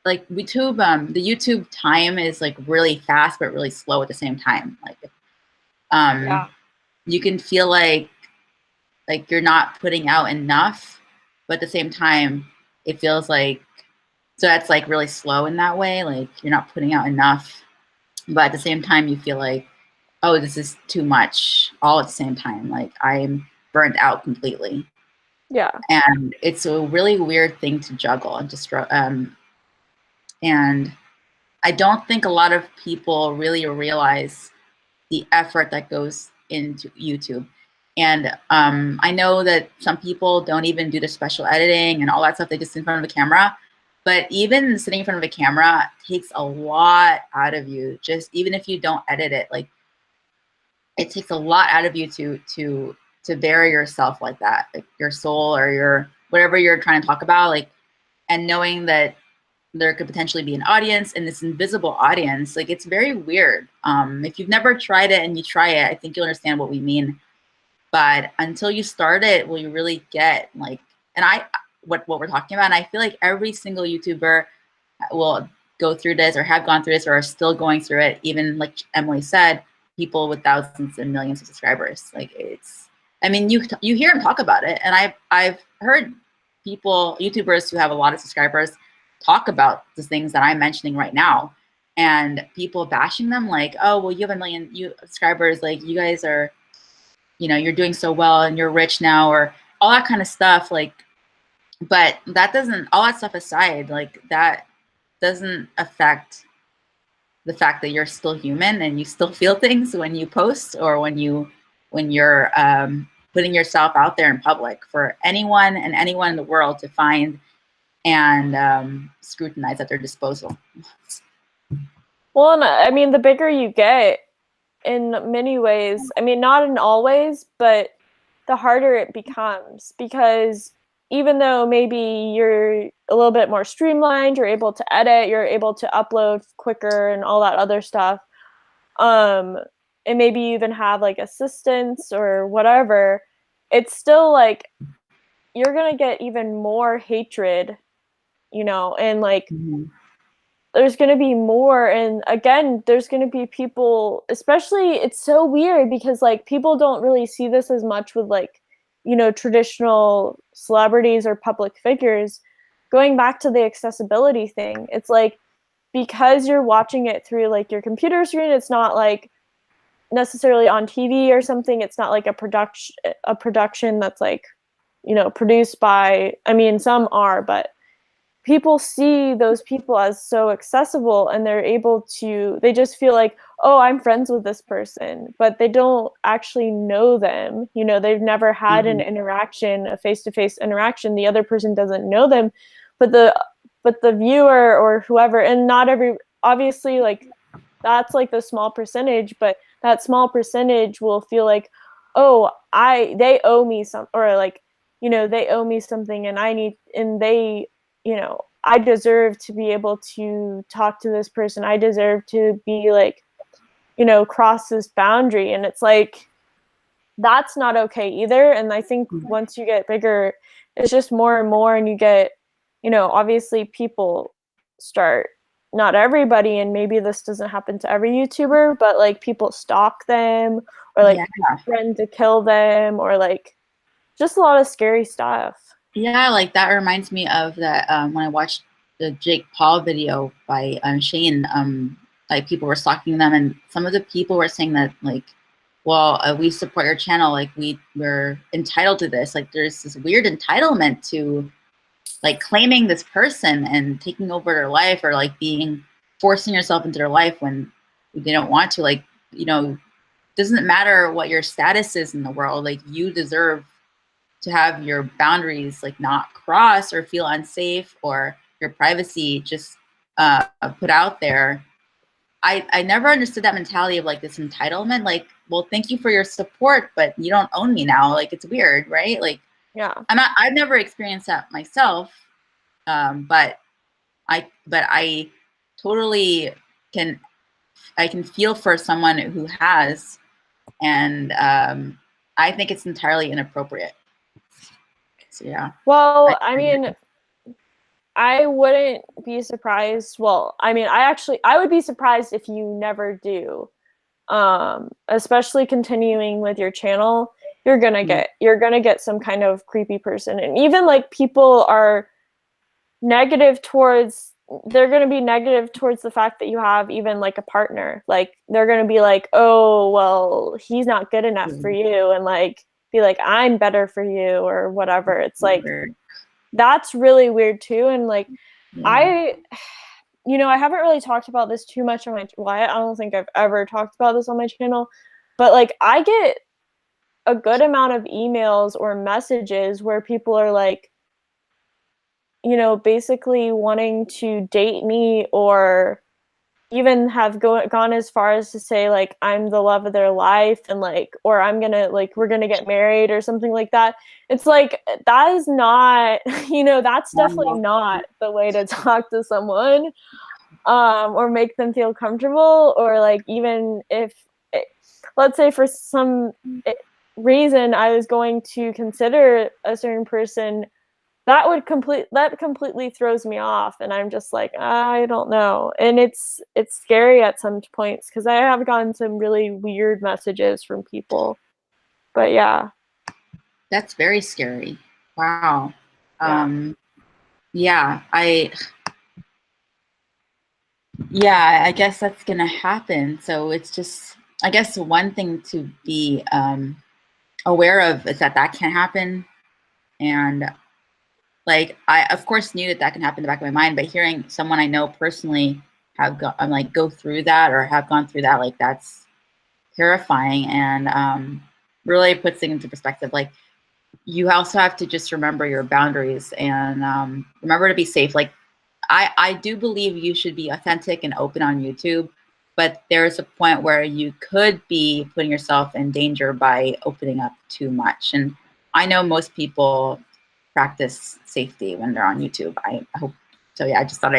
[SPEAKER 1] like YouTube, the YouTube time is like really fast but really slow at the same time. Like
[SPEAKER 2] Yeah.
[SPEAKER 1] you can feel like you're not putting out enough, but at the same time it feels like so that's like really slow in that way. Like you're not putting out enough, but at the same time you feel like, oh, this is too much all at the same time. Like I'm burnt out completely.
[SPEAKER 2] Yeah.
[SPEAKER 1] And it's a really weird thing to juggle and and I don't think a lot of people really realize the effort that goes into YouTube. And I know that some people don't even do the special editing and all that stuff. They just sit in front of a camera. But even sitting in front of a camera takes a lot out of you. Just even if you don't edit it, like it takes a lot out of you to bury yourself like that, like your soul or your whatever you're trying to talk about, like and knowing that there could potentially be an audience and this invisible audience, like it's very weird. If you've never tried it and you try it, I think you'll understand what we mean. But until you start it, will you really get like, and I, what we're talking about, and I feel like every single YouTuber will go through this or have gone through this or are still going through it. Even like Emily said, people with thousands and millions of subscribers. Like it's, I mean, you hear them talk about it, and I've heard people, YouTubers who have a lot of subscribers, talk about the things that I'm mentioning right now. and people bashing them like, oh, well, you have 1 million subscribers, like you guys are, you know, you're doing so well and you're rich now, or all that kind of stuff. Like, but that doesn't, all that stuff aside, like that doesn't affect the fact that you're still human and you still feel things when you post, or when you're putting yourself out there in public for anyone and anyone in the world to find and scrutinize at their disposal.
[SPEAKER 2] Well, and I mean, the bigger you get, in many ways, I mean, not in all ways, but the harder it becomes, because even though maybe you're a little bit more streamlined, you're able to edit, you're able to upload quicker and all that other stuff, and maybe you even have like assistants or whatever, it's still like you're gonna get even more hatred, you know, and like there's going to be more. And again, there's going to be people, especially, it's so weird because like people don't really see this as much with like, you know, traditional celebrities or public figures. Going back to the accessibility thing, it's like, because you're watching it through like your computer screen, it's not like necessarily on TV or something. It's not like a production that's like, you know, produced by, I mean, some are, but people see those people as so accessible, and they're able to, they just feel like, oh, I'm friends with this person, but they don't actually know them. You know, they've never had an interaction, a face-to-face interaction. The other person doesn't know them, but the viewer or whoever, and not every, obviously, like that's like the small percentage, but that small percentage will feel like, oh, they owe me some, or like, you know, they owe me something, and I need, and they, you know, I deserve to be able to talk to this person. I deserve to be like, you know, cross this boundary. And it's like, that's not okay either. And I think once you get bigger, it's just more and more, and you get, you know, obviously people start, not everybody, and maybe this doesn't happen to every YouTuber, but like people stalk them, or like threaten to kill them, or like just a lot of scary stuff.
[SPEAKER 1] Yeah, like that reminds me of that when I watched the Jake Paul video by Shane, like people were stalking them, and some of the people were saying that like, well, we support your channel, like we're entitled to this. Like there's this weird entitlement to like claiming this person and taking over their life, or like forcing yourself into their life when they don't want to. Like, you know, doesn't matter what your status is in the world, like you deserve to have your boundaries like not crossed or feel unsafe, or your privacy just put out there. I never understood that mentality of like this entitlement, like, well, thank you for your support, but you don't own me now. Like it's weird, right? Like,
[SPEAKER 2] yeah,
[SPEAKER 1] I've never experienced that myself, but I totally can, I can feel for someone who has, and I think it's entirely inappropriate. So yeah.
[SPEAKER 2] Well, I mean, I wouldn't be surprised. Well, I mean, I would be surprised if you never do. Especially continuing with your channel, you're gonna get some kind of creepy person. And even like people are negative towards, they're going to be negative towards the fact that you have even like a partner. Like they're going to be like, oh, well, he's not good enough for you, and like be like, I'm better for you, or whatever. It's like, that's really weird too. And like, you know, I haven't really talked about this too much on my, well, I don't think I've ever talked about this on my channel, but like I get a good amount of emails or messages where people are like, you know, basically wanting to date me, or even have gone as far as to say like I'm the love of their life, and like, or I'm gonna, like, we're gonna get married or something like that. It's like, that is not, you know, that's definitely not the way to talk to someone, or make them feel comfortable. Or like, even if let's say for some reason I was going to consider a certain person, that completely throws me off, and I'm just like, I don't know. And it's scary at some points, because I have gotten some really weird messages from people. But yeah,
[SPEAKER 1] that's very scary. Wow.
[SPEAKER 2] Yeah.
[SPEAKER 1] Yeah, Yeah, I guess that's gonna happen. So it's just, I guess one thing to be aware of is that that can happen. And like, I of course knew that that can happen in the back of my mind, but hearing someone I know personally have go through that or have gone through that, like that's terrifying, and really puts things into perspective. Like, you also have to just remember your boundaries and remember to be safe. Like, I do believe you should be authentic and open on YouTube, but there's a point where you could be putting yourself in danger by opening up too much. And I know most people practice safety when they're on YouTube. I hope so. Yeah, I just thought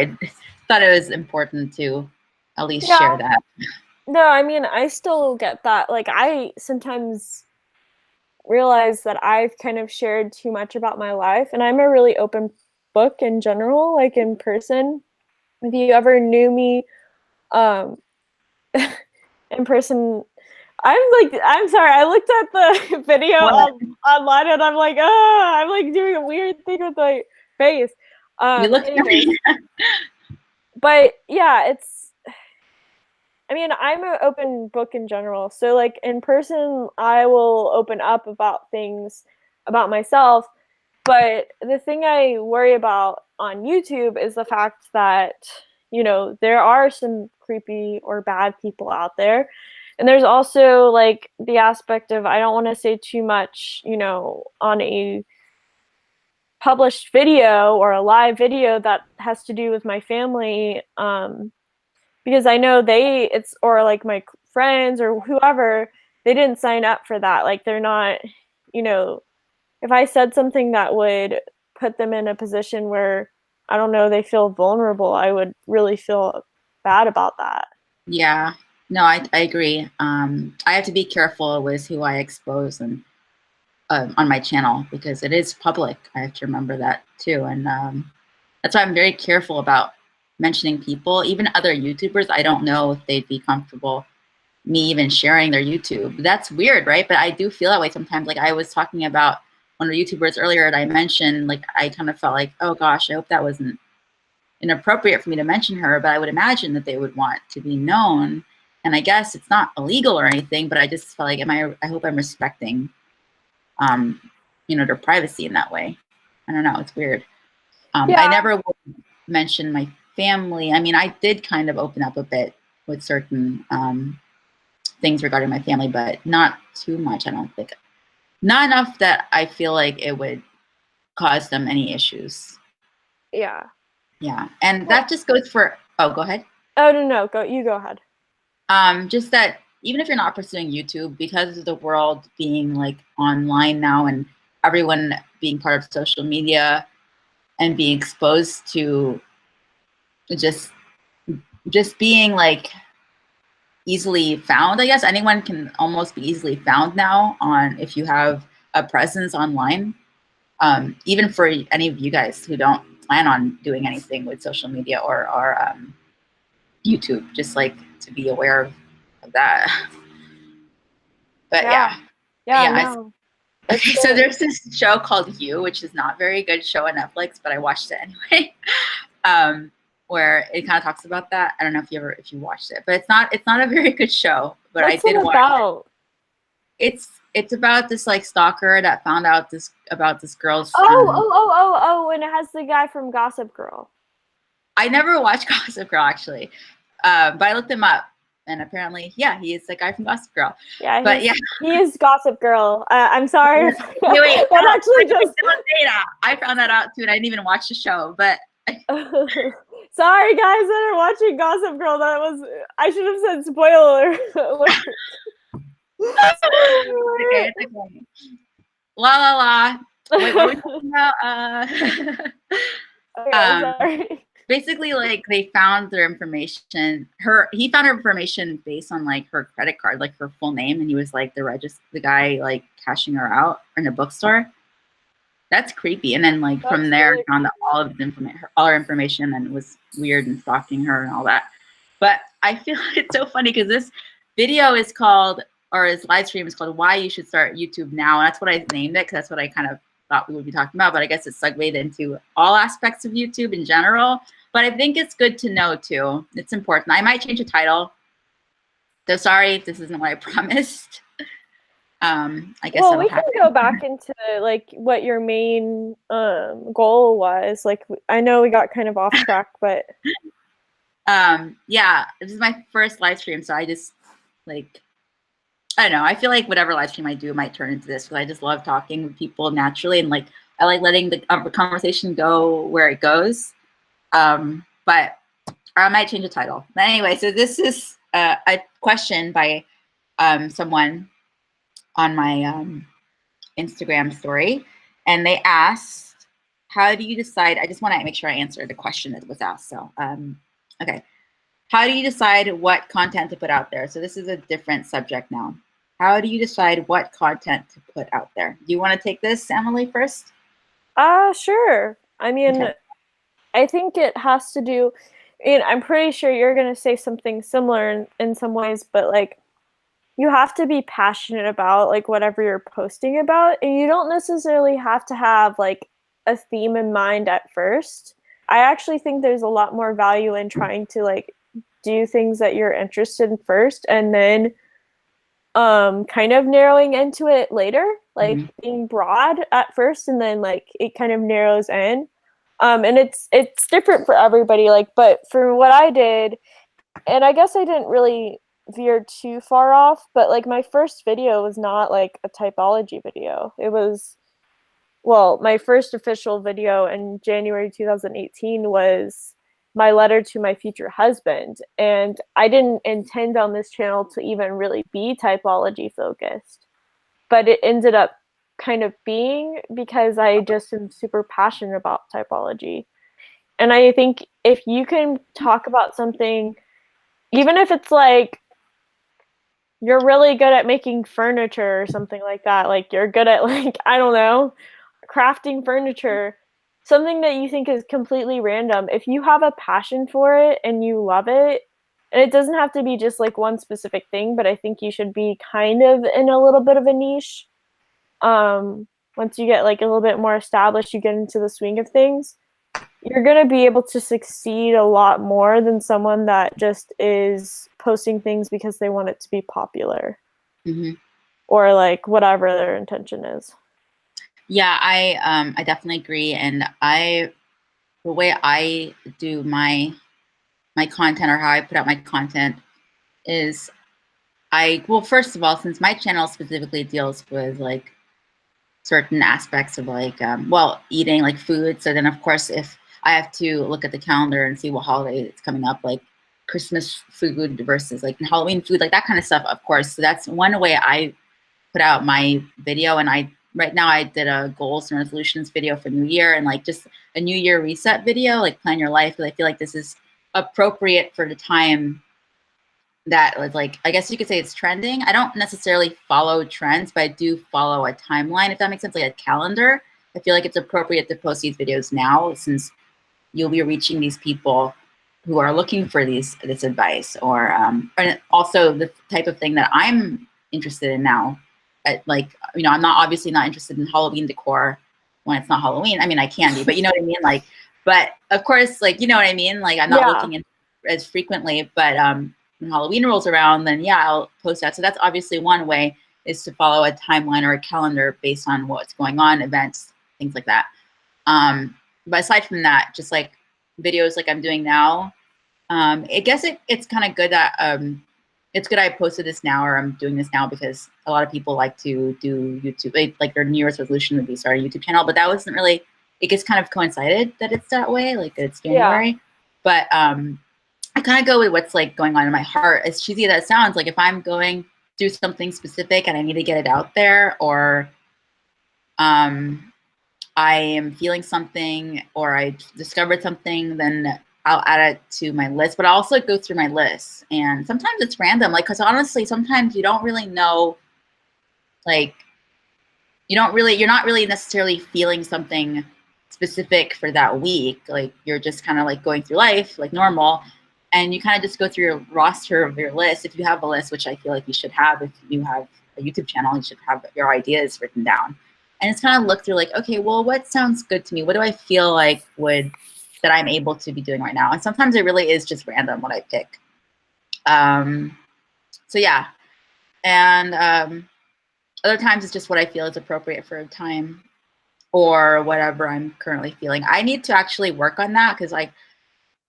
[SPEAKER 1] thought it was important to at least share
[SPEAKER 2] Yeah.
[SPEAKER 1] that.
[SPEAKER 2] No, I mean, I still get that. Like, I sometimes realize that I've kind of shared too much about my life, and I'm a really open book in general, like in person. If you ever knew me um in person, I'm sorry, I looked at the video
[SPEAKER 1] What?
[SPEAKER 2] online and I'm like, ah, I'm like doing a weird thing with my face.
[SPEAKER 1] You look
[SPEAKER 2] Anyways, but yeah, I mean, I'm an open book in general. So, like, in person, I will open up about things about myself. But the thing I worry about on YouTube is the fact that, there are some creepy or bad people out there. And there's also, like, the aspect of I don't want to say too much, on a published video or a live video that has to do with my family. Because I know or like my friends or whoever, they didn't sign up for that. Like, they're not, if I said something that would put them in a position where, I don't know, they feel vulnerable, I would really feel bad about that.
[SPEAKER 1] Yeah, no, I agree. I have to be careful with who I expose and on my channel because it is public. I have to remember that too, and that's why I'm very careful about mentioning people, even other YouTubers. I don't know if they'd be comfortable me even sharing their YouTube. That's weird, right? But I do feel that way sometimes. Like, I was talking about one of the YouTubers earlier that I mentioned, like I kind of felt like, oh gosh, I hope that wasn't inappropriate for me to mention her, but I would imagine that they would want to be known. And I guess it's not illegal or anything, but I just felt like, I hope I'm respecting, their privacy in that way. I don't know. It's weird. I
[SPEAKER 2] Yeah.
[SPEAKER 1] never will mention my family. I mean, I did kind of open up a bit with certain things regarding my family, but not too much, I don't think. Not enough that I feel like it would cause them any issues.
[SPEAKER 2] Yeah.
[SPEAKER 1] Yeah. And
[SPEAKER 2] Well,
[SPEAKER 1] that just goes for, oh, go ahead.
[SPEAKER 2] oh, no, you go ahead.
[SPEAKER 1] Just that even if you're not pursuing YouTube, because of the world being like online now and everyone being part of social media and being exposed to just being like easily found, I guess anyone can almost be easily found now on if you have a presence online. Even for any of you guys who don't plan on doing anything with social media or YouTube, just like to be aware of that. But
[SPEAKER 2] Yeah. Yeah, no.
[SPEAKER 1] So there's this show called You, which is not very good show on Netflix, but I watched it anyway. Where it kind of talks about that. I don't know if you watched it, but it's not a very good show. But
[SPEAKER 2] What's
[SPEAKER 1] I did
[SPEAKER 2] it
[SPEAKER 1] watch
[SPEAKER 2] about?
[SPEAKER 1] it. It's about this like stalker that found out about this girl's.
[SPEAKER 2] And it has the guy from Gossip Girl.
[SPEAKER 1] I never watched Gossip Girl actually, but I looked him up, and apparently, yeah, he is the guy from Gossip Girl.
[SPEAKER 2] Yeah,
[SPEAKER 1] but yeah,
[SPEAKER 2] he is Gossip Girl. I'm sorry.
[SPEAKER 1] Wait,
[SPEAKER 2] that actually just
[SPEAKER 1] don't say that. I found that out too, and I didn't even watch the show. But
[SPEAKER 2] sorry, guys that are watching Gossip Girl. I should have said spoiler alert.
[SPEAKER 1] Okay, it's okay. La la la. Wait, what were we talking about?
[SPEAKER 2] Okay, sorry.
[SPEAKER 1] Basically, like they found their information. He found her information based on like her credit card, like her full name, and he was like the guy like cashing her out in a bookstore. That's creepy. And then like from there, really found all of her information, and was weird and stalking her and all that. But I feel it's so funny because this video is called, or his live stream is called "Why You Should Start YouTube Now," and that's what I named it because that's what I kind of thought we would be talking about. But I guess it segued into all aspects of YouTube in general. But I think it's good to know too. It's important. I might change the title. So sorry if this isn't what I promised. I guess
[SPEAKER 2] Well,
[SPEAKER 1] that'll
[SPEAKER 2] we can
[SPEAKER 1] happen.
[SPEAKER 2] go back into like what your main goal was. Like, I know we got kind of off track, but
[SPEAKER 1] yeah, this is my first live stream, so I just like, I don't know. I feel like whatever live stream I do might turn into this because I just love talking with people naturally, and like I like letting the conversation go where it goes. But I might change the title. But anyway, so this is a question by someone on my Instagram story, and they asked, "How do you decide?" I just want to make sure I answer the question that was asked. So, okay. How do you decide what content to put out there? So this is a different subject now. How do you decide what content to put out there? Do you want to take this, Emily, first?
[SPEAKER 2] sure. I mean,
[SPEAKER 1] Okay.
[SPEAKER 2] I think it has to do, and I'm pretty sure you're going to say something similar in some ways, but like you have to be passionate about like whatever you're posting about, and you don't necessarily have to have like a theme in mind at first. I actually think there's a lot more value in trying to like do things that you're interested in first, and then kind of narrowing into it later, like
[SPEAKER 1] Mm-hmm.
[SPEAKER 2] being broad at first and then like it kind of narrows in. And it's different for everybody, like, but for what I did, and I guess I didn't really veer too far off, but like my first video was not like a typology video. It was, well, my first official video in January 2018 was my letter to my future husband. And I didn't intend on this channel to even really be typology focused, but it ended up kind of being because I just am super passionate about typology. And I think if you can talk about something, even if it's like you're really good at making furniture or something like that, like you're good at like, I don't know, crafting furniture, something that you think is completely random, if you have a passion for it and you love it, and it doesn't have to be just like one specific thing, but I think you should be kind of in a little bit of a niche. Once you get like a little bit more established, you get into the swing of things, you're going to be able to succeed a lot more than someone that just is posting things because they want it to be popular.
[SPEAKER 1] Mm-hmm.
[SPEAKER 2] Or like whatever their intention is.
[SPEAKER 1] Yeah, I definitely agree, and the way I do my content, or how I put out my content, is well, first of all, since my channel specifically deals with like certain aspects of like well, eating, like food, so then of course if I have to look at the calendar and see what holiday it's coming up, like Christmas food versus like Halloween food, like that kind of stuff, of course. So that's one way I put out my video. And right now I did a goals and resolutions video for New Year, and like just a New Year reset video, like plan your life, because I feel like this is appropriate for the time that was, like, I guess you could say it's trending. I don't necessarily follow trends, but I do follow a timeline, if that makes sense, like a calendar. I feel like it's appropriate to post these videos now, since you'll be reaching these people who are looking for this advice, or and also the type of thing that I'm interested in now. Like, you know, I'm not obviously not interested in Halloween decor when it's not Halloween. I mean, I can be, but you know what I mean? Like, but of course, like, you know what I mean? Like, I'm not looking in as frequently, but when Halloween rolls around, then yeah, I'll post that. So that's obviously one way, is to follow a timeline or a calendar based on what's going on, events, things like that. But aside from that, just like videos like I'm doing now, I guess it's kind of good that it's good I posted this now, or I'm doing this now, because a lot of people like to do YouTube, like their New Year's resolution would be start a YouTube channel, but that wasn't really, it gets kind of coincided that it's that way, like it's January. Yeah. But I kind of go with what's like going on in my heart. As cheesy as that sounds, like if I'm going through something specific and I need to get it out there, or I am feeling something, or I discovered something, then I'll add it to my list. But I also go through my list, and sometimes it's random, like, because honestly, sometimes you don't really know, like, you're not really necessarily feeling something specific for that week. Like, you're just kind of like going through life like normal, and you kind of just go through your roster of your list, if you have a list, which I feel like you should have. If you have a YouTube channel, you should have your ideas written down. And it's kind of look through like, okay, well, what sounds good to me? What do I feel like would that I'm able to be doing right now. And sometimes it really is just random what I pick. So yeah, and other times it's just what I feel is appropriate for a time or whatever I'm currently feeling. I need to actually work on that because like,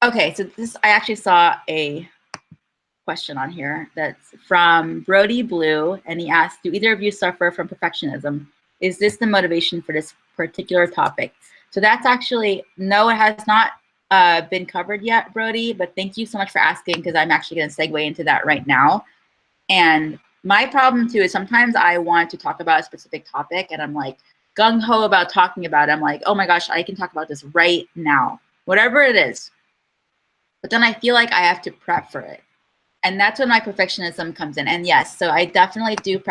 [SPEAKER 1] okay, so this, I actually saw a question on here that's from Brody Blue, and he asked, do either of you suffer from perfectionism? Is this the motivation for this particular topic? So that's actually, no, it has not been covered yet, Brody, but thank you so much for asking, because I'm actually going to segue into that right now. And my problem too is sometimes I want to talk about a specific topic and I'm like gung-ho about talking about it. I'm like, oh my gosh, I can talk about this right now, whatever it is. But then I feel like I have to prep for it. And that's when my perfectionism comes in. And yes, so I definitely do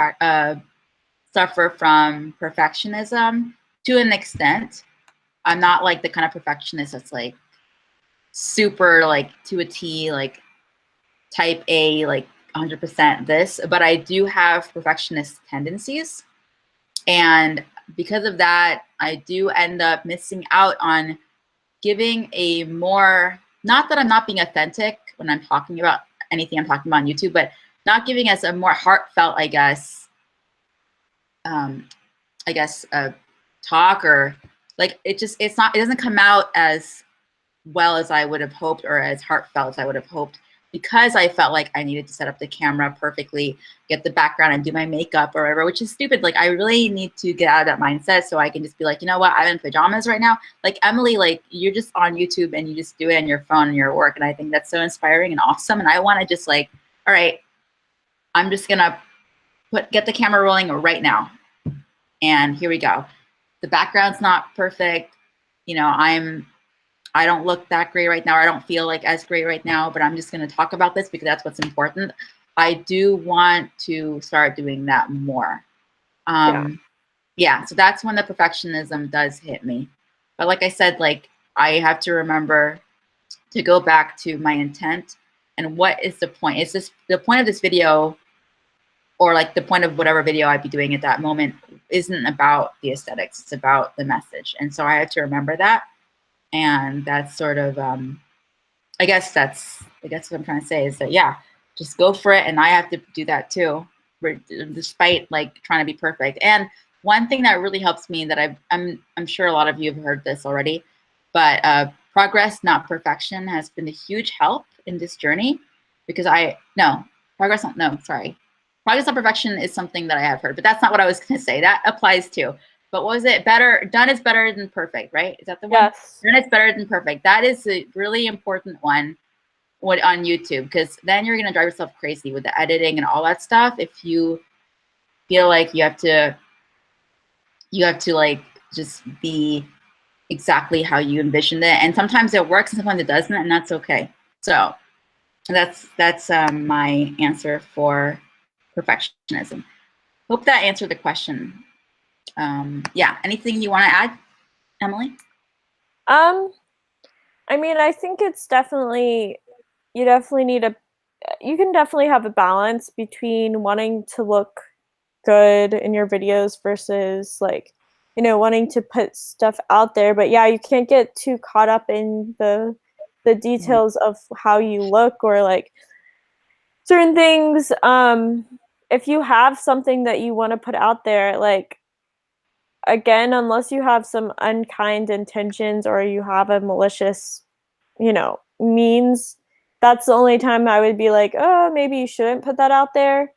[SPEAKER 1] suffer from perfectionism to an extent. I'm not like the kind of perfectionist that's like super like to a T, like type A, like 100% this, but I do have perfectionist tendencies. And because of that, I do end up missing out on giving a more, not that I'm not being authentic when I'm talking about anything I'm talking about on YouTube, but not giving us a more heartfelt, I guess, talk, or like it doesn't come out as well as I would have hoped or as heartfelt as I would have hoped, because I felt like I needed to set up the camera perfectly, get the background and do my makeup or whatever, which is stupid. Like I really need to get out of that mindset so I can just be like, you know what, I'm in pajamas right now. Like Emily, like you're just on YouTube and you just do it on your phone and your work. And I think that's so inspiring and awesome. And I want to just like, all right, I'm just gonna get the camera rolling right now. And here we go. The background's not perfect. You know, I don't look that great right now. Or I don't feel like as great right now, but I'm just going to talk about this because that's what's important. I do want to start doing that more. Yeah, so that's when the perfectionism does hit me. But like I said, like I have to remember to go back to my intent and what is the point? Is this the point of this video, or like the point of whatever video I'd be doing at that moment isn't about the aesthetics, it's about the message. And so I have to remember that. And that's sort of, I guess what I'm trying to say is that, yeah, just go for it. And I have to do that too, despite like trying to be perfect. And one thing that really helps me that I'm sure a lot of you have heard this already, but progress, not perfection, has been a huge help in this journey, because progress, not perfection is something that I have heard, but that's not what I was going to say. That applies too. But what was it? Done is better than perfect, right? Is that the one?
[SPEAKER 2] Yes.
[SPEAKER 1] Done is better than perfect. That is a really important one on YouTube, because then you're going to drive yourself crazy with the editing and all that stuff. If you feel like you have to like just be exactly how you envisioned it. And sometimes it works and sometimes it doesn't, and that's okay. So that's my answer for perfectionism. Hope that answered the question. Yeah, anything you want to add, Emily?
[SPEAKER 2] I mean, I think it's definitely, you can definitely have a balance between wanting to look good in your videos versus like, you know, wanting to put stuff out there. But yeah, you can't get too caught up in the details of how you look or like certain things. If you have something that you want to put out there, like, again, unless you have some unkind intentions or you have a malicious, you know, means, that's the only time I would be like, oh, maybe you shouldn't put that out there.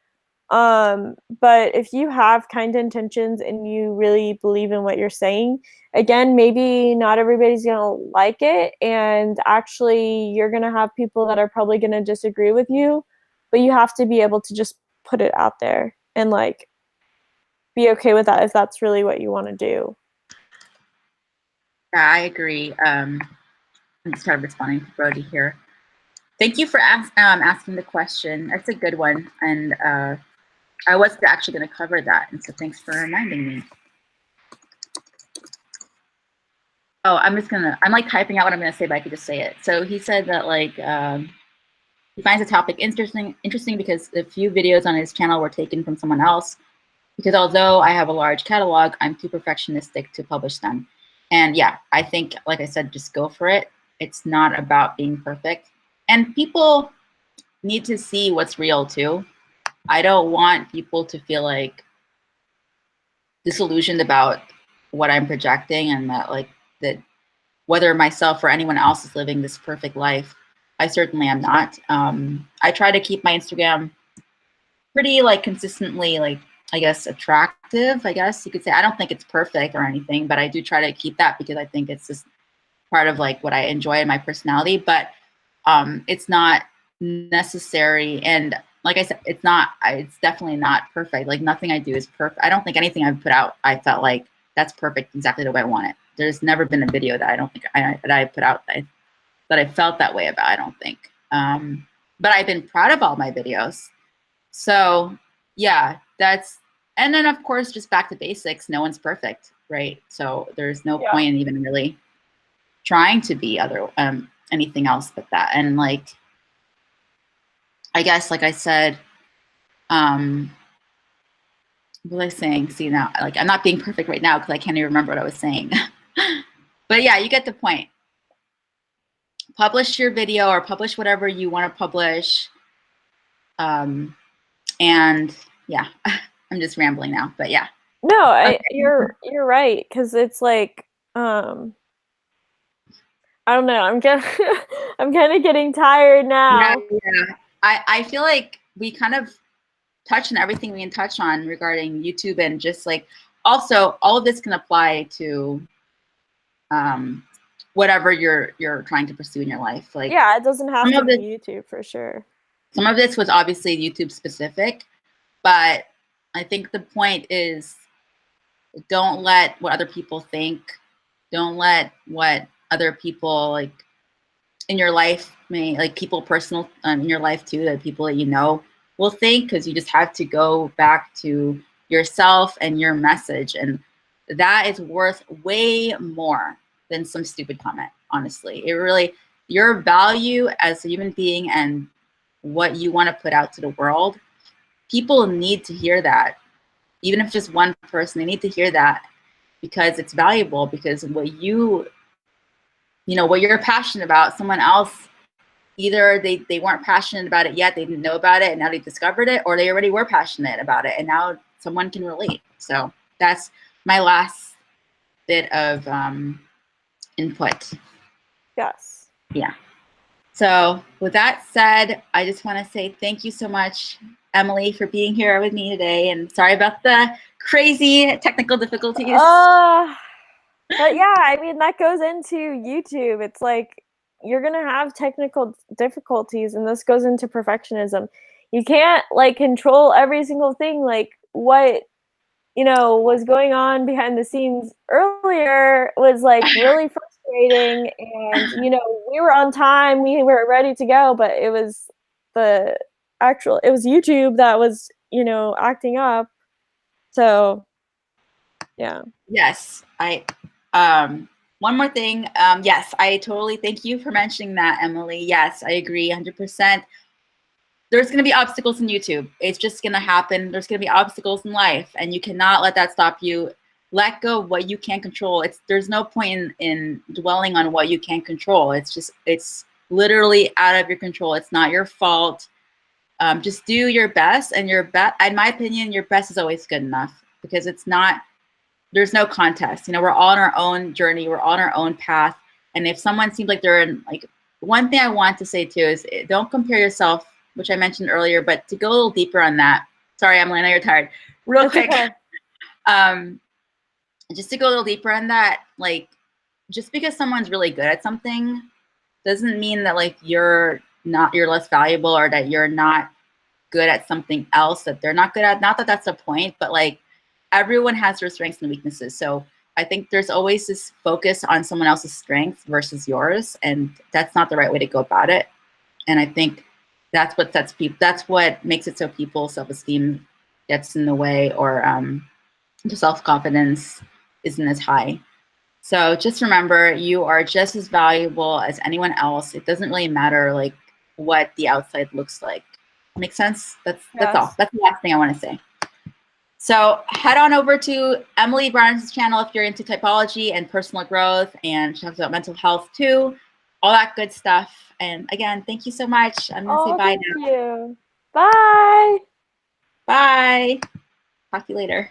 [SPEAKER 2] But if you have kind intentions and you really believe in what you're saying, again, maybe not everybody's gonna like it, and actually you're gonna have people that are probably gonna disagree with you, but you have to be able to just put it out there and like be okay with that if that's really what you want to do.
[SPEAKER 1] Yeah, I agree. I'm just kind of responding to Brody here. Thank you for asking the question. That's a good one. And I was actually going to cover that. And so thanks for reminding me. Oh, I'm like typing out what I'm going to say, but I could just say it. So he said that like, he finds the topic interesting because a few videos on his channel were taken from someone else, because although I have a large catalog, I'm too perfectionistic to publish them. And yeah, I think, like I said, just go for it. It's not about being perfect. And people need to see what's real too. I don't want people to feel like disillusioned about what I'm projecting, and that like that whether myself or anyone else is living this perfect life. I certainly am not. I try to keep my Instagram pretty like consistently, like, I guess, attractive, I guess you could say. I don't think it's perfect or anything, but I do try to keep that because I think it's just part of like what I enjoy in my personality. But it's not necessary. And like I said, it's definitely not perfect. Like nothing I do is perfect. I don't think anything I've put out, I felt like that's perfect exactly the way I want it. There's never been a video that I don't think that I put out that I felt that way about, I don't think. But I've been proud of all my videos. So yeah, and then of course, just back to basics, no one's perfect, right? So there's no point in even really trying to be anything else but that. And like, I guess, like I said, what was I saying? See now, like I'm not being perfect right now because I can't even remember what I was saying. But yeah, you get the point. Publish your video or publish whatever you want to publish. And yeah, I'm just rambling now, but yeah.
[SPEAKER 2] No,
[SPEAKER 1] Okay.
[SPEAKER 2] you're right, because it's like I don't know. I'm kind of getting tired now.
[SPEAKER 1] Yeah. I feel like we kind of touched on everything we can touch on regarding YouTube, and just like also all of this can apply to whatever you're trying to pursue in your life. Like
[SPEAKER 2] yeah, it doesn't have to be YouTube for sure.
[SPEAKER 1] Some of this was obviously YouTube specific, but I think the point is don't let what other people think. Don't let what other people like in your life, like people personal in your life too, that people that you know will think, because you just have to go back to yourself and your message. And that is worth way more than some stupid comment, honestly. It really, your value as a human being and what you want to put out to the world, people need to hear that. Even if just one person, they need to hear that, because it's valuable. Because what what you're passionate about, someone else, either they weren't passionate about it yet, they didn't know about it, and now they discovered it, or they already were passionate about it, and now someone can relate. So that's my last bit of input.
[SPEAKER 2] Yes.
[SPEAKER 1] Yeah. So with that said, I just want to say thank you so much, Emily, for being here with me today. And sorry about the crazy technical difficulties.
[SPEAKER 2] But yeah, I mean, that goes into YouTube. It's like you're going to have technical difficulties, and this goes into perfectionism. You can't like control every single thing. Like what, was going on behind the scenes earlier was like really frustrating. And, we were on time, we were ready to go, but it was it was YouTube that was, acting up. So, yeah.
[SPEAKER 1] Yes. One more thing. Yes, I totally thank you for mentioning that, Emily. Yes, I agree 100%. There's going to be obstacles in YouTube. It's just going to happen. There's going to be obstacles in life, and you cannot let that stop you. Let go of what you can't control. There's no point in dwelling on what you can't control. It's literally out of your control. It's not your fault. Just do your best, and in my opinion, your best is always good enough, because there's no contest. We're all on our own journey. We're all on our own path. And if someone seems like they're in, like, one thing I want to say too is don't compare yourself, which I mentioned earlier, but to go a little deeper on that. Sorry, Emily, I know you're tired. Real quick. Okay. Just to go a little deeper on that, like, just because someone's really good at something doesn't mean that like you're less valuable, or that you're not good at something else that they're not good at. Not that that's the point, but like everyone has their strengths and weaknesses. So I think there's always this focus on someone else's strength versus yours, and that's not the right way to go about it. And I think that's what makes it so people's self-esteem gets in the way, or self-confidence isn't as high. So just remember, you are just as valuable as anyone else. It doesn't really matter like what the outside looks like. Make sense? That's all. That's the last thing I want to say. So head on over to Emily Brown's channel if you're into typology and personal growth, and she talks about mental health too. all that good stuff. And again, thank you so much. I'm going to say bye now.
[SPEAKER 2] Thank you. Bye.
[SPEAKER 1] Bye. Talk to you later.